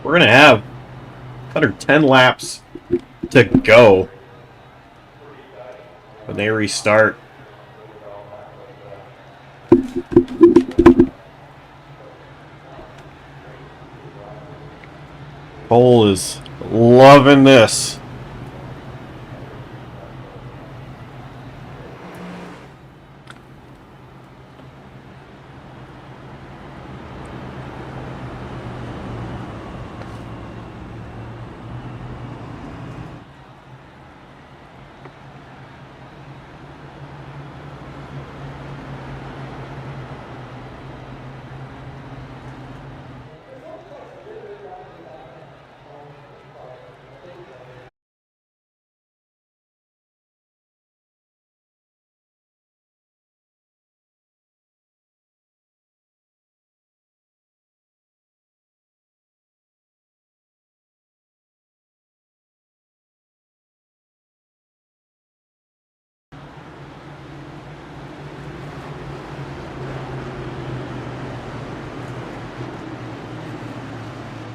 We're gonna have 110 laps to go when they restart. Cole is loving this.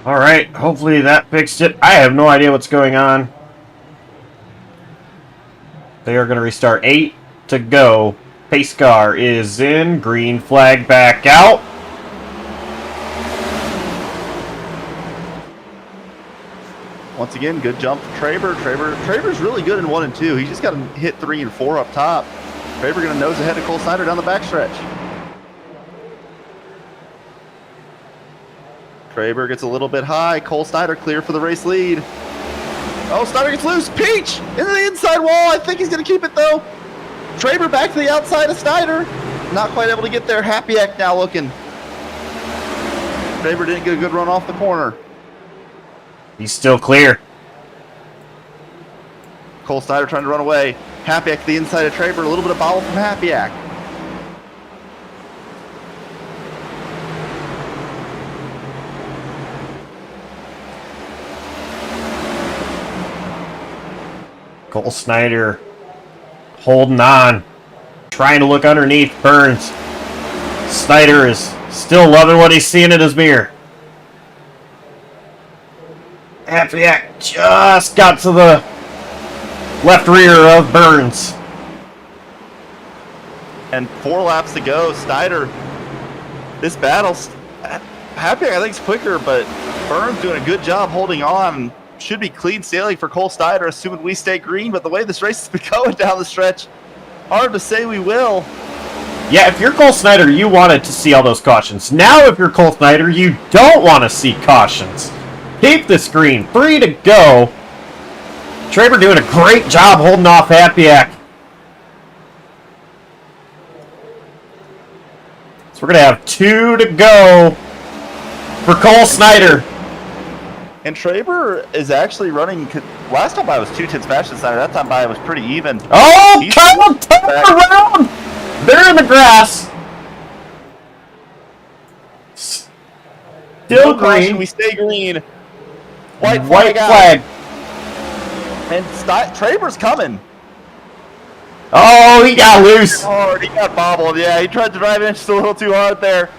Alright, hopefully that fixed it. I have no idea what's going on. They are going to restart. 8 to go. Pace car is in. Green flag back out. Once again, good jump for Traber. Traber's really good in 1 and 2. He's just got to hit 3 and 4 up top. Traber going to nose ahead of Cole Snyder down the backstretch. Traber gets a little bit high. Cole Snyder clear for the race lead. Oh, Snyder gets loose. Peach into the inside wall. I think he's going to keep it, though. Traber back to the outside of Snyder. Not quite able to get there. Happy-Act now looking. Traber didn't get a good run off the corner. He's still clear. Cole Snyder trying to run away. Happy-Act to the inside of Traber. A little bit of bobble from Happy-Act. Cole Snyder holding on, trying to look underneath Burns. Snyder is still loving what he's seeing in his mirror. Happy-Act just got to the left rear of Burns. And 4 laps to go. Snyder, this battle, Happy-Act I think is quicker, but Burns doing a good job holding on. Should be clean sailing for Cole Snyder, assuming we stay green, but the way this race has been going down the stretch, hard to say we will. Yeah, if you're Cole Snyder, you wanted to see all those cautions. Now, if you're Cole Snyder, you don't want to see cautions. Keep the screen free to go. Traber doing a great job holding off Happyak. So we're going to have 2 to go for Cole Snyder. And Traber is actually running. Last time I was 2/10 faster than Snyder. That time I was pretty even. Oh, Kyle, turn around! They're in the grass. Still No green. caution, we stay green. White flag. And Traber's coming. Oh, he got loose. Hard. He got bobbled. Yeah, he tried to drive in just a little too hard there.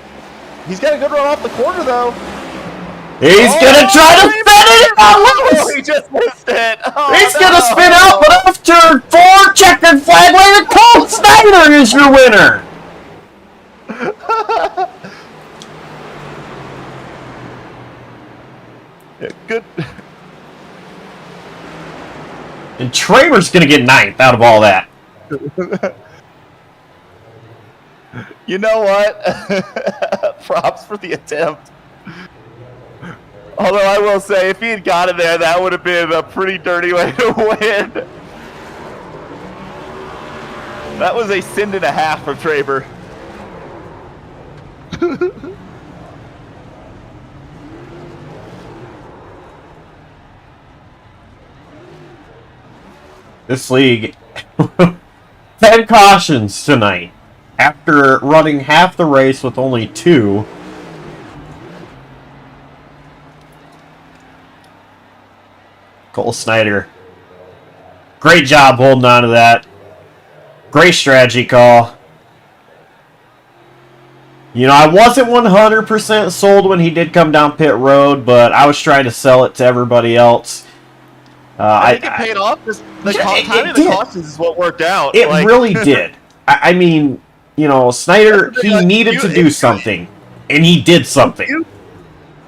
He's got a good run off the corner, though. He's gonna try to spin it out loose. Oh, he just missed it. Oh, He's gonna spin out, but off turn 4, checkered flag later. Cole Snyder is your winner. Yeah, good. And Traber's gonna get 9th out of all that. You know what? Props for the attempt. Although I will say, if he had got it there, that would have been a pretty dirty way to win. That was a send and a half for Traber. This league, 10 cautions tonight. After running half the race with only 2. Cole Snyder. Great job holding on to that. Great strategy call. You know, I wasn't 100% sold when he did come down pit road, but I was trying to sell it to everybody else. I think it paid off. The timing of the cautions is what worked out. It really did. I mean, you know, Snyder, he needed to do something, and he did something.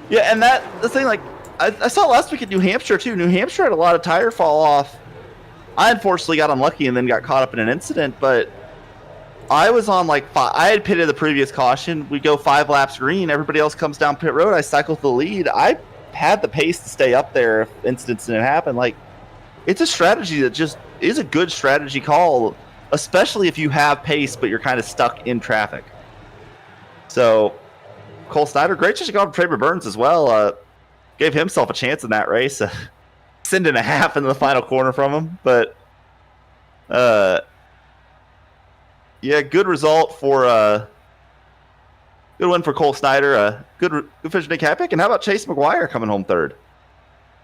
Yeah, and the thing, like, I saw last week at New Hampshire, too. New Hampshire had a lot of tire fall off. I unfortunately got unlucky and then got caught up in an incident, but I was on, like, I had pitted the previous caution. We go 5 laps green. Everybody else comes down pit road. I cycle to the lead. I had the pace to stay up there if incidents didn't happen. Like, it's a strategy that just is a good strategy call, especially if you have pace but you're kind of stuck in traffic. So, Cole Snyder, great just to go to Traber Burns as well. Gave himself a chance in that race. Send and a half in the final corner from him. But, yeah, good result for good win for Cole Snyder. Good finish for Nick Happik. And how about Chase McGuire coming home 3rd?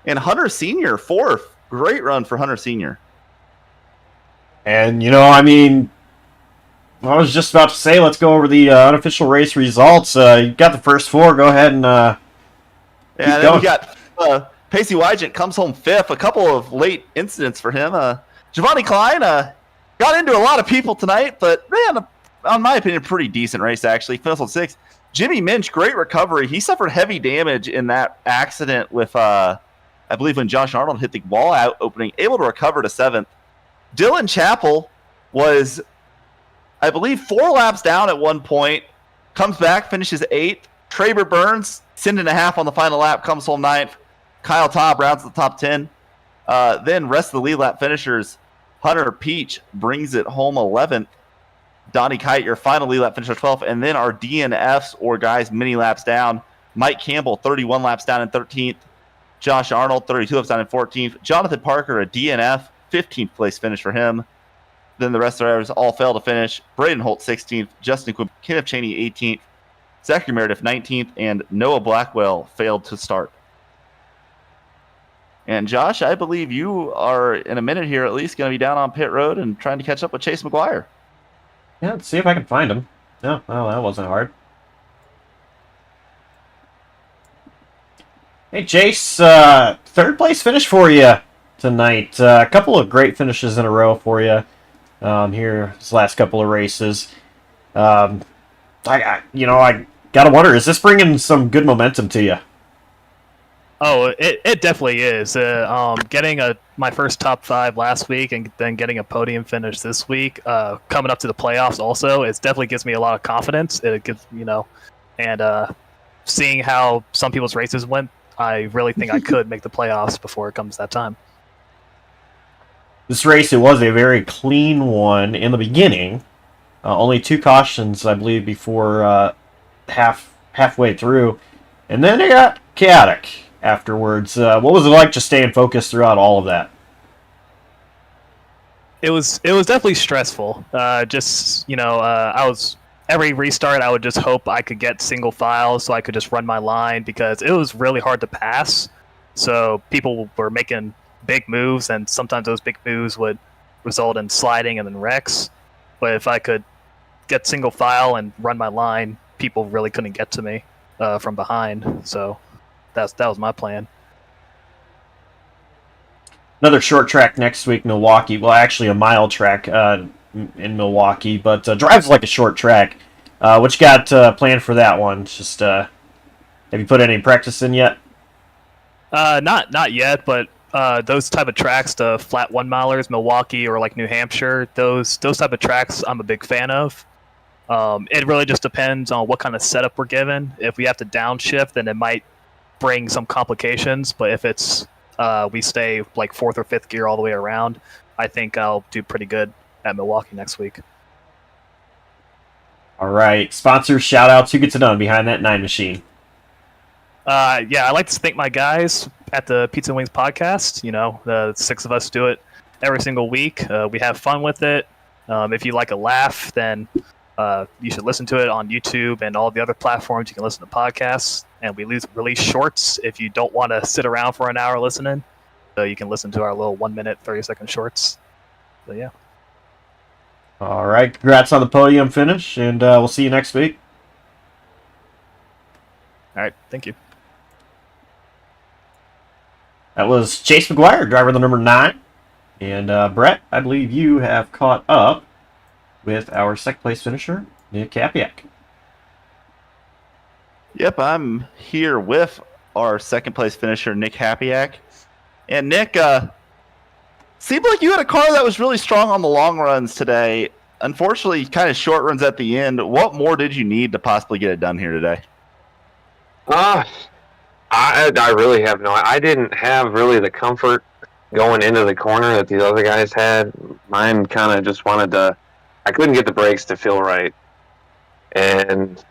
And Hunter Sr. 4th. Great run for Hunter Sr. And, you know, I mean, I was just about to say, let's go over the unofficial race results. You got the first 4. Go ahead and yeah, then we got Pacey Wygant comes home 5th. A couple of late incidents for him. Giovanni Klein got into a lot of people tonight, but ran, in my opinion, a pretty decent race, actually. Finished on 6th. Jimmy Minch, great recovery. He suffered heavy damage in that accident with, I believe, when Josh Arnold hit the wall out opening, able to recover to 7th. Dylan Chappell was, I believe, 4 laps down at one point, comes back, finishes 8th. Traber Burns, send and a half on the final lap, comes home 9th. Kyle Taub rounds the top 10. Then rest of the lead lap finishers, Hunter Peach brings it home 11th. Donnie Kite, your final lead lap finisher 12th. And then our DNFs, or guys many laps down, Mike Campbell, 31 laps down in 13th. Josh Arnold, 32 laps down in 14th. Jonathan Parker, a DNF, 15th place finish for him. Then the rest of the drivers all failed to finish. Braden Holt, 16th. Justin Quinn, Kenneth Cheney, 18th. Zachary Meredith, 19th. And Noah Blackwell failed to start. And Josh, I believe you are, in a minute here at least, going to be down on pit road and trying to catch up with Chase McGuire. yeah, let's see if I can find him. No, well, that wasn't hard. Hey, Jace, 3rd place finish for you tonight. A couple of great finishes in a row for you here this last couple of races. I gotta wonder, is this bringing some good momentum to you? Oh, it definitely is. Getting my first top 5 last week and then getting a podium finish this week, coming up to the playoffs also, it definitely gives me a lot of confidence. It gives, and seeing how some people's races went, I really think I could make the playoffs before it comes that time. This race, it was a very clean one in the beginning. Only 2 cautions, I believe, before halfway through. And then it got chaotic afterwards. What was it like just staying focused throughout all of that? It was definitely stressful. I was every restart I would just hope I could get single file so I could just run my line because it was really hard to pass. So people were making big moves, and sometimes those big moves would result in sliding and then wrecks. But if I could get single file and run my line, people really couldn't get to me from behind. So that was my plan. Another short track next week, Milwaukee. Well, actually a mile track in Milwaukee, but drives like a short track. What you got planned for that one? Just have you put any practice in yet? Not yet, but those type of tracks, the flat 1 milers, Milwaukee or like New Hampshire, those type of tracks I'm a big fan of. It really just depends on what kind of setup we're given. If we have to downshift, then it might bring some complications. But if it's we stay like 4th or 5th gear all the way around, I think I'll do pretty good at Milwaukee next week. All right, sponsors, shout outs. Who gets it done behind that 9 machine? Yeah, I'd like to thank my guys at the Pizza and Wings podcast. The 6 of us do it every single week. We have fun with it. If you like a laugh, then you should listen to it on YouTube and all the other platforms. You can listen to podcasts, and we release shorts if you don't want to sit around for an hour listening. So you can listen to our little 1 minute, 30-second shorts. So yeah. All right, congrats on the podium finish, and we'll see you next week. All right, thank you. That was Chase McGuire, driver the number 9. And Brett, I believe you have caught up with our 2nd place finisher, Nick Kapiak. Yep, I'm here with our 2nd place finisher, Nick Kapiak. And Nick, seemed like you had a car that was really strong on the long runs today. Unfortunately, kind of short runs at the end. What more did you need to possibly get it done here today? I really have I didn't have really the comfort going into the corner that these other guys had. Mine kind of just wanted to, I couldn't get the brakes to feel right. And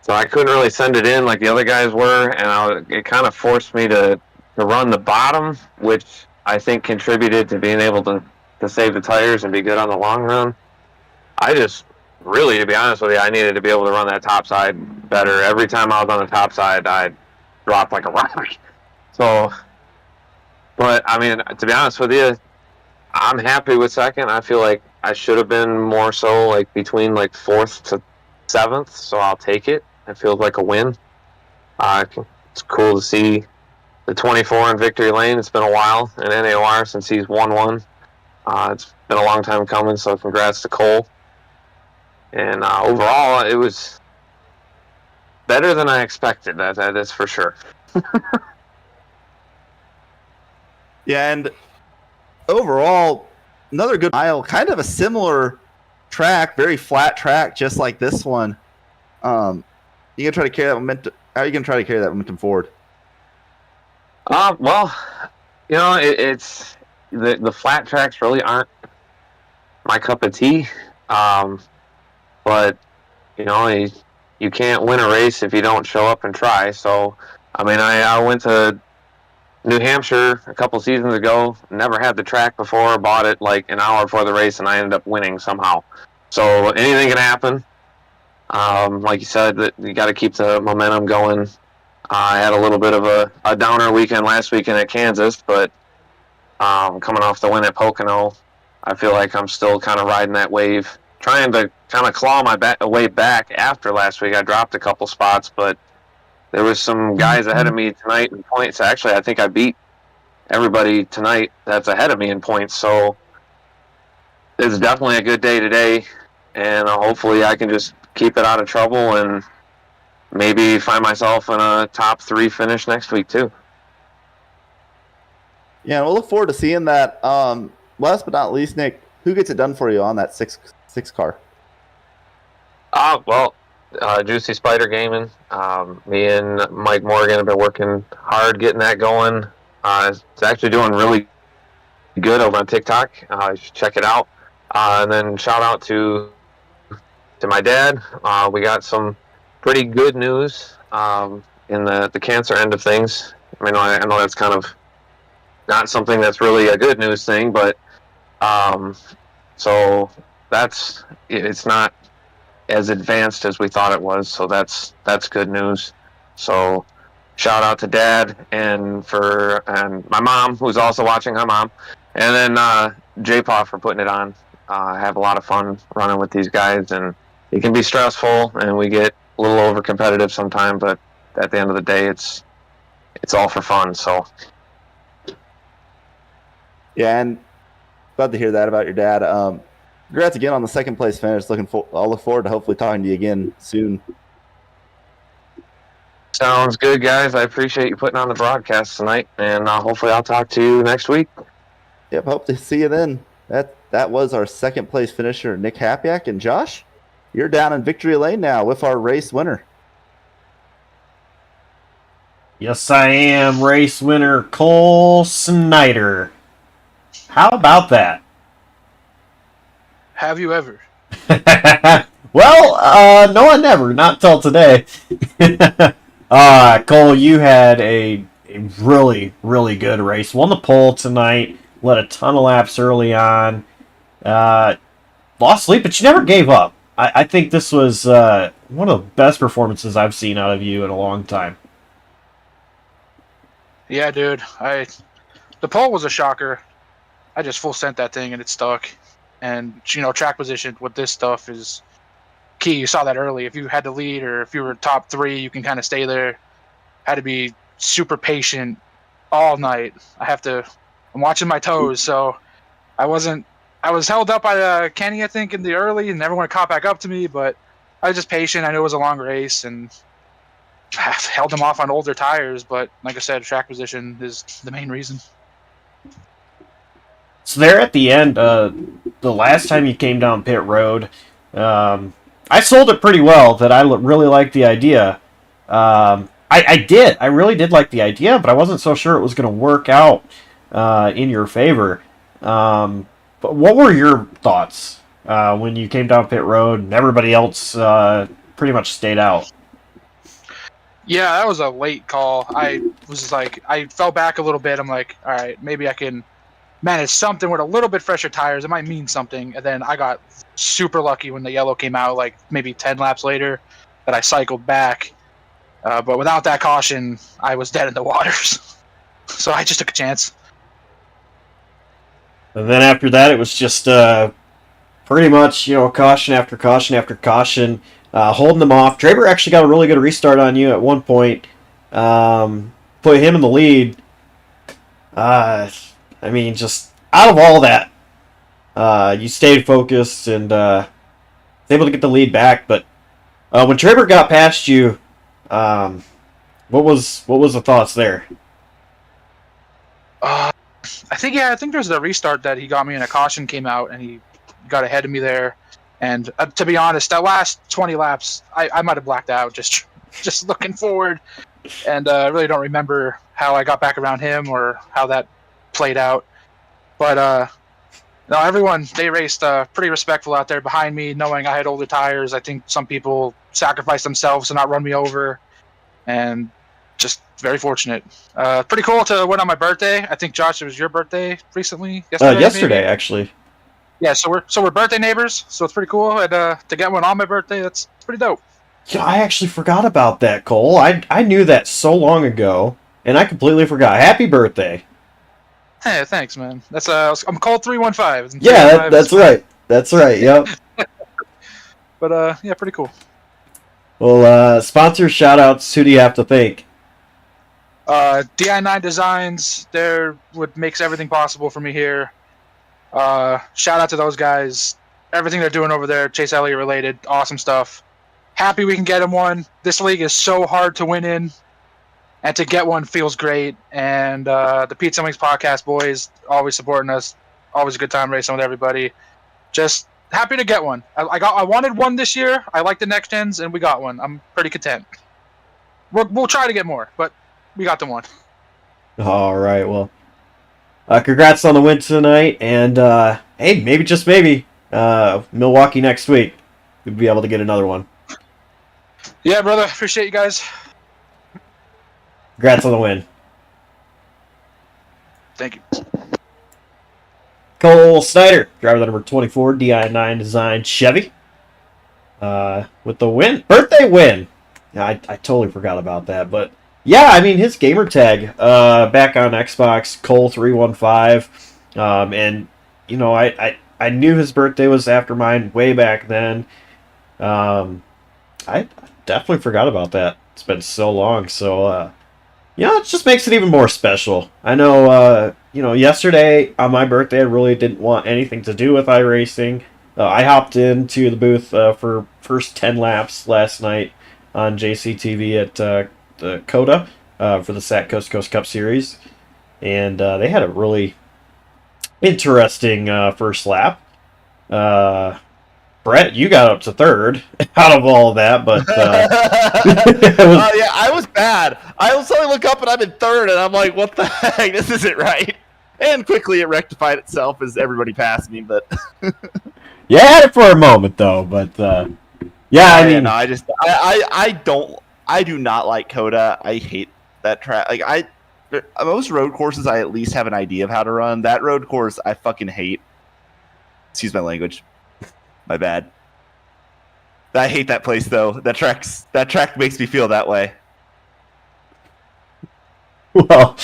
so I couldn't really send it in like the other guys were, and it kind of forced me to run the bottom, which I think contributed to being able to save the tires and be good on the long run. I just really, to be honest with you, I needed to be able to run that top side better. Every time I was on the top side, I'd drop like a rock. So, but I mean, to be honest with you, I'm happy with 2nd. I feel like I should have been more so like between like 4th to 7th, so I'll take it. It feels like a win. It's cool to see the 24 in victory lane. It's been a while in NAOR since he's won one. It's been a long time coming, so congrats to Cole. And overall, it was better than I expected. That is for sure. Yeah, and overall, another good mile. Kind of a similar track, very flat track, just like this one. You gonna try to carry that momentum? How are you gonna try to carry that momentum forward? Well, it's the flat tracks really aren't my cup of tea. But you can't win a race if you don't show up and try. So, I mean, I went to New Hampshire a couple seasons ago, never had the track before, bought it like an hour before the race, and I ended up winning somehow. So anything can happen. Like you said, that you got to keep the momentum going. I had a little bit of a downer weekend last weekend at Kansas, but coming off the win at Pocono, I feel like I'm still kind of riding that wave, trying to kind of claw my way back after last week. I dropped a couple spots, but there was some guys ahead of me tonight in points. Actually, I think I beat everybody tonight that's ahead of me in points, so it's definitely a good day today, and hopefully I can just keep it out of trouble and maybe find myself in a top 3 finish next week too. Yeah, we'll look forward to seeing that. Last but not least, Nick, who gets it done for you on that six car? Well, Juicy Spider Gaming. Me and Mike Morgan have been working hard getting that going. It's actually doing really good over on TikTok. You should check it out. And then shout out to my dad. We got some pretty good news in the cancer end of things. I mean, I know that's kind of not something that's really a good news thing, but so it's not as advanced as we thought it was, so that's good news. So shout out to Dad and my mom, who's also watching. Hi, Mom. And then J-Paw for putting it on. I have a lot of fun running with these guys, and it can be stressful, and we get a little over competitive sometimes, but at the end of the day, it's all for fun. So yeah, and glad to hear that about your dad. Congrats again on the second place finish. I'll look forward to hopefully talking to you again soon. sounds good, guys. I appreciate you putting on the broadcast tonight, and hopefully I'll talk to you next week. Yep, hope to see you then. That was our second place finisher, Nick Hapiak. And Josh, you're down in victory lane now with our race winner. Yes, I am. Race winner Cole Snyder. How about that? Have you ever? Well, no, I never. Not till today. Cole, you had a really, really good race. Won the pole tonight. Led a ton of laps early on. Lost sleep, but you never gave up. I think this was one of the best performances I've seen out of you in a long time. Yeah, dude. The pole was a shocker. I just full sent that thing and it stuck. And track position with this stuff is key. You saw that early. If you had to lead or if you were top 3, you can kind of stay there. Had to be super patient all night. I'm watching my toes, so I was held up by Kenny, I think, in the early, and everyone caught back up to me, but I was just patient. I knew it was a long race, and held him off on older tires, but like I said, track position is the main reason. So there at the end, the last time you came down pit road, I sold it pretty well that I really liked the idea. I did. I really did like the idea, but I wasn't so sure it was going to work out in your favor. But what were your thoughts when you came down pit road and everybody else pretty much stayed out? Yeah, that was a late call. I fell back a little bit. I'm like, all right, maybe I can manage something with a little bit fresher tires. It might mean something. And then I got super lucky when the yellow came out, like maybe 10 laps later, that I cycled back. But without that caution, I was dead in the waters. So I just took a chance. And then after that, it was just pretty much, caution after caution after caution, holding them off. Draper actually got a really good restart on you at one point. Put him in the lead. I mean, just out of all that, you stayed focused and was able to get the lead back. But when Draper got past you, what was the thoughts there? I think there's a restart that he got me, and a caution came out, and he got ahead of me there. And to be honest, that last 20 laps, I might have blacked out just looking forward, and I really don't remember how I got back around him or how that played out. But no, everyone, they raced pretty respectful out there behind me, knowing I had older tires. I think some people sacrificed themselves to not run me over, and just very fortunate. Pretty cool to win on my birthday. I think, Josh, it was your birthday recently. Yesterday, actually. Yeah, so we're birthday neighbors, so it's pretty cool. And to get one on my birthday, that's pretty dope. Yeah, I actually forgot about that, Cole. I knew that so long ago, and I completely forgot. Happy birthday! Hey, thanks, man. That's I'm called 315. Yeah, that's right. That's right. Yep. But yeah, pretty cool. Well, sponsor shout-outs, who do you have to thank? Di9 Designs, they're what makes everything possible for me here. Shout out to those guys. Everything they're doing over there, Chase Elliott related, awesome stuff. Happy we can get him one. This league is so hard to win in, and to get one feels great. And the Pizza Wings podcast boys always supporting us. Always a good time racing with everybody. Just happy to get one. I wanted one this year. I like the next gens, and we got one. I'm pretty content. We'll try to get more, but we got the one. All right, well, congrats on the win tonight, and hey, maybe just maybe Milwaukee next week we'll be able to get another one. Yeah, brother. Appreciate you guys. Congrats on the win. Thank you. Cole Snyder, driver the number 24 Di9 designed Chevy, with the win, birthday win. Yeah, I totally forgot about that, but yeah, I mean his gamer tag back on Xbox Cole315, and you know I knew his birthday was after mine way back then. I definitely forgot about that. It's been so long, so yeah, it just makes it even more special. I know, you know, yesterday on my birthday, I really didn't want anything to do with iRacing. I hopped into the booth for first 10 laps last night on JCTV at the COTA for the SAAC Coast to Coast Cup Series. And they had a really interesting first lap. Brett, you got up to third out of all of that, but yeah, I was bad. I suddenly look up and I'm in third, and I'm like, "What the heck? This isn't right." And quickly it rectified itself as everybody passed me. But yeah, I had it for a moment though. But yeah, I mean, no, I do not like COTA. I hate that track. Like most road courses, I at least have an idea of how to run. That road course, I fucking hate. Excuse my language. My bad. I hate that place though. That track makes me feel that way. well,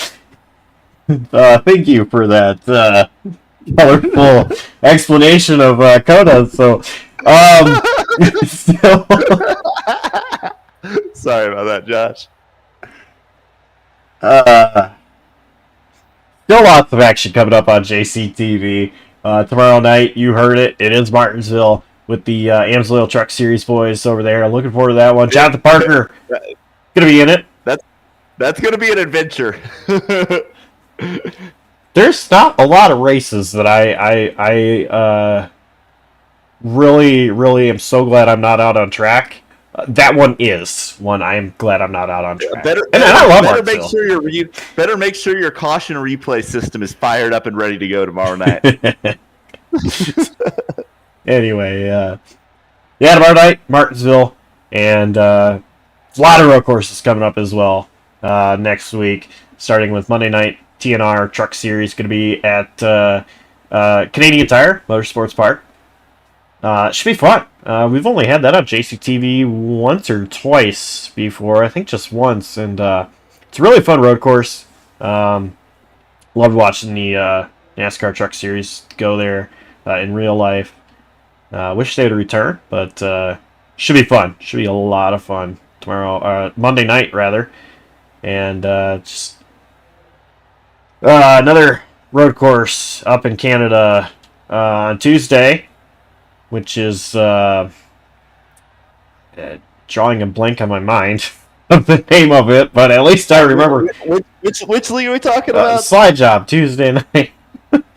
thank you for that colorful explanation of COTA. So, still, sorry about that, Josh. Still lots of action coming up on JCTV. Tomorrow night, you heard it. It is Martinsville with the AmsOil Truck Series boys over there. Looking forward to that one. Jonathan Parker gonna be in it. That's gonna be an adventure. There's not a lot of races that I really am so glad I'm not out on track. That one is one I'm glad I'm not out on track. I love Martinsville. Better make sure your caution replay system is fired up and ready to go tomorrow night. Anyway, yeah, tomorrow night, Martinsville, and a lot of road courses coming up as well next week, starting with Monday night. TNR Truck Series going to be at Canadian Tire Motorsports Park. It should be fun. We've only had that on JCTV once or twice before. I think just once, and it's a really fun road course. Loved watching the NASCAR Truck Series go there in real life. Wish they would return, but should be fun. Should be a lot of fun tomorrow, Monday night rather, and just another road course up in Canada on Tuesday, which is drawing a blank on my mind of the name of it, but at least I remember. Which league are we talking about? Slide Job Tuesday night.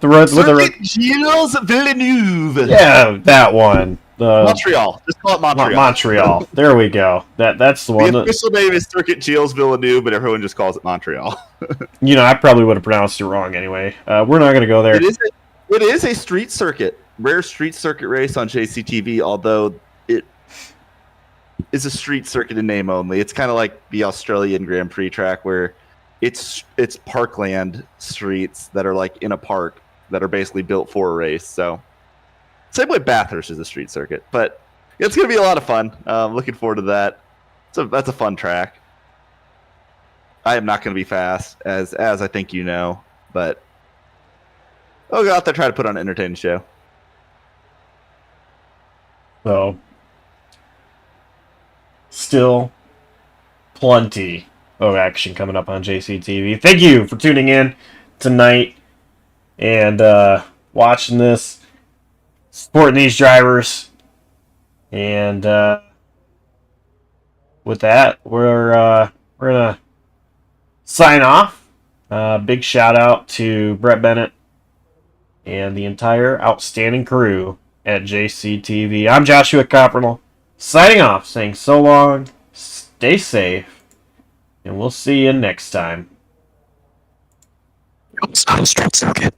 Gilles Villeneuve. Yeah, that one. Montreal. Just call it Montreal. Montreal. There we go. That's the one. The official name is Circuit Gilles Villeneuve, but everyone just calls it Montreal. You know, I probably would have pronounced it wrong anyway. We're not going to go there. It is a street circuit. Rare street circuit race on JCTV, although it is a street circuit in name only. It's kind of like the Australian Grand Prix track where it's parkland streets that are like in a park that are basically built for a race. So same way Bathurst is a street circuit, but it's going to be a lot of fun. Looking forward to that. That's a fun track. I am not going to be fast, as I think you know, but I'll go out there try to put on an entertaining show. So, still plenty of action coming up on JCTV. Thank you for tuning in tonight and watching this, supporting these drivers, and with that, we're gonna sign off. Big shout out to Brett Bennett and the entire outstanding crew at JCTV. I'm Joshua Coppernell, signing off, saying so long, stay safe, and we'll see you next time. It's not a straight circuit.